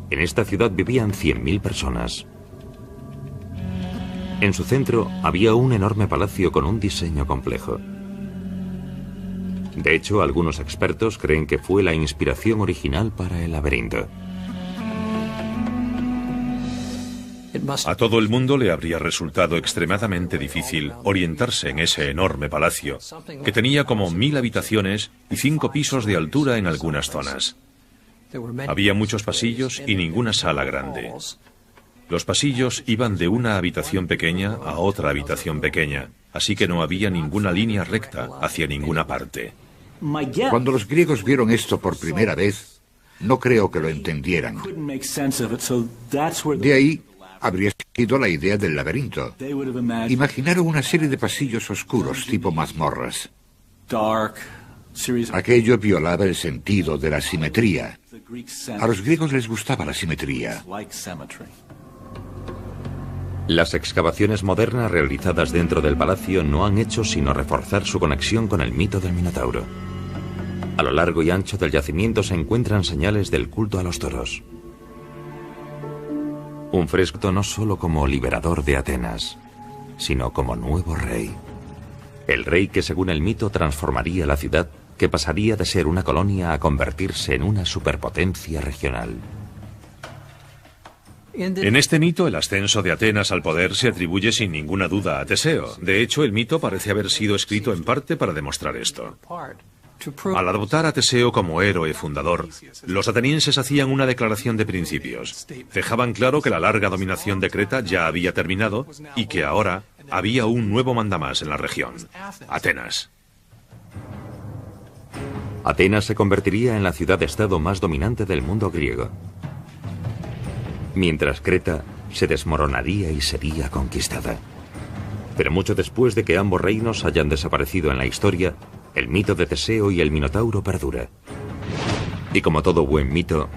en esta ciudad vivían 100.000 personas. En su centro había un enorme palacio con un diseño complejo. De hecho, algunos expertos creen que fue la inspiración original para el laberinto. A todo el mundo le habría resultado extremadamente difícil orientarse en ese enorme palacio, que tenía como 1000 habitaciones y 5 pisos de altura en algunas zonas. Había muchos pasillos y ninguna sala grande. Los pasillos iban de una habitación pequeña a otra habitación pequeña, así que no había ninguna línea recta hacia ninguna parte. Cuando los griegos vieron esto por primera vez, no creo que lo entendieran. De ahí habría sido la idea del laberinto. Imaginaron una serie de pasillos oscuros tipo mazmorras. Aquello violaba el sentido de la simetría. A los griegos les gustaba la simetría. Las excavaciones modernas realizadas dentro del palacio no han hecho sino reforzar su conexión con el mito del Minotauro. A lo largo y ancho del yacimiento se encuentran señales del culto a los toros. Un fresco no solo como liberador de Atenas, sino como nuevo rey. El rey que según el mito transformaría la ciudad, que pasaría de ser una colonia a convertirse en una superpotencia regional. En este mito, el ascenso de Atenas al poder se atribuye sin ninguna duda a Teseo. De hecho, el mito parece haber sido escrito en parte para demostrar esto. Al adoptar a Teseo como héroe fundador, los atenienses hacían una declaración de principios. Dejaban claro que la larga dominación de Creta ya había terminado y que ahora había un nuevo mandamás en la región: Atenas. Atenas se convertiría en la ciudad-estado más dominante del mundo griego, mientras Creta se desmoronaría y sería conquistada. Pero mucho después de que ambos reinos hayan desaparecido en la historia, el mito de Teseo y el Minotauro perdura. Y como todo buen mito,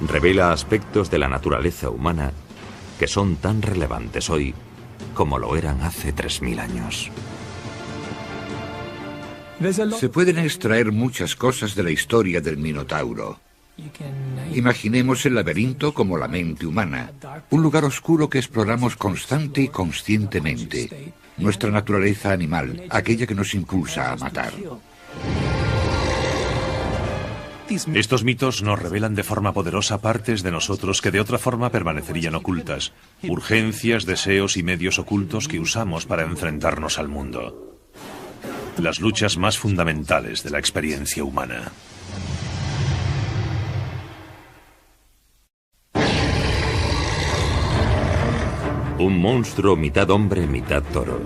revela aspectos de la naturaleza humana que son tan relevantes hoy como lo eran hace 3000 años. Se pueden extraer muchas cosas de la historia del Minotauro. Imaginemos el laberinto como la mente humana, un lugar oscuro que exploramos constante y conscientemente, nuestra naturaleza animal, aquella que nos impulsa a matar. Estos mitos nos revelan de forma poderosa partes de nosotros que de otra forma permanecerían ocultas, urgencias, deseos y medios ocultos que usamos para enfrentarnos al mundo. Las luchas más fundamentales de la experiencia humana. Un monstruo mitad hombre, mitad toro.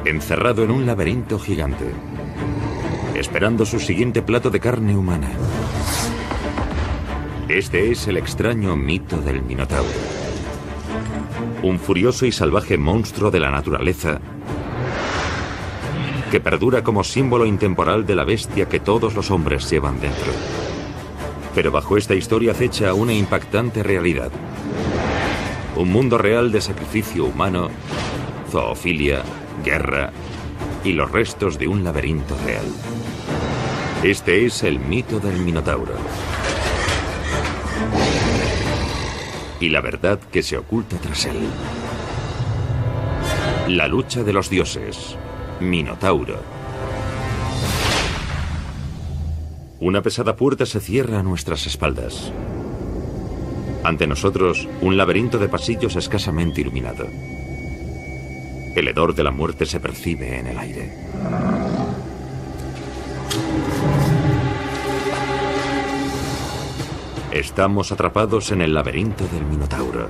Encerrado en un laberinto gigante, esperando su siguiente plato de carne humana. Este es el extraño mito del Minotauro. Un furioso y salvaje monstruo de la naturaleza que perdura como símbolo intemporal de la bestia que todos los hombres llevan dentro. Pero bajo esta historia acecha una impactante realidad. Un mundo real de sacrificio humano, zoofilia, guerra y los restos de un laberinto real. Este es el mito del Minotauro. Y la verdad que se oculta tras él. La lucha de los dioses. Minotauro. Una pesada puerta se cierra a nuestras espaldas. Ante nosotros, un laberinto de pasillos escasamente iluminado. El hedor de la muerte se percibe en el aire. Estamos atrapados en el laberinto del Minotauro.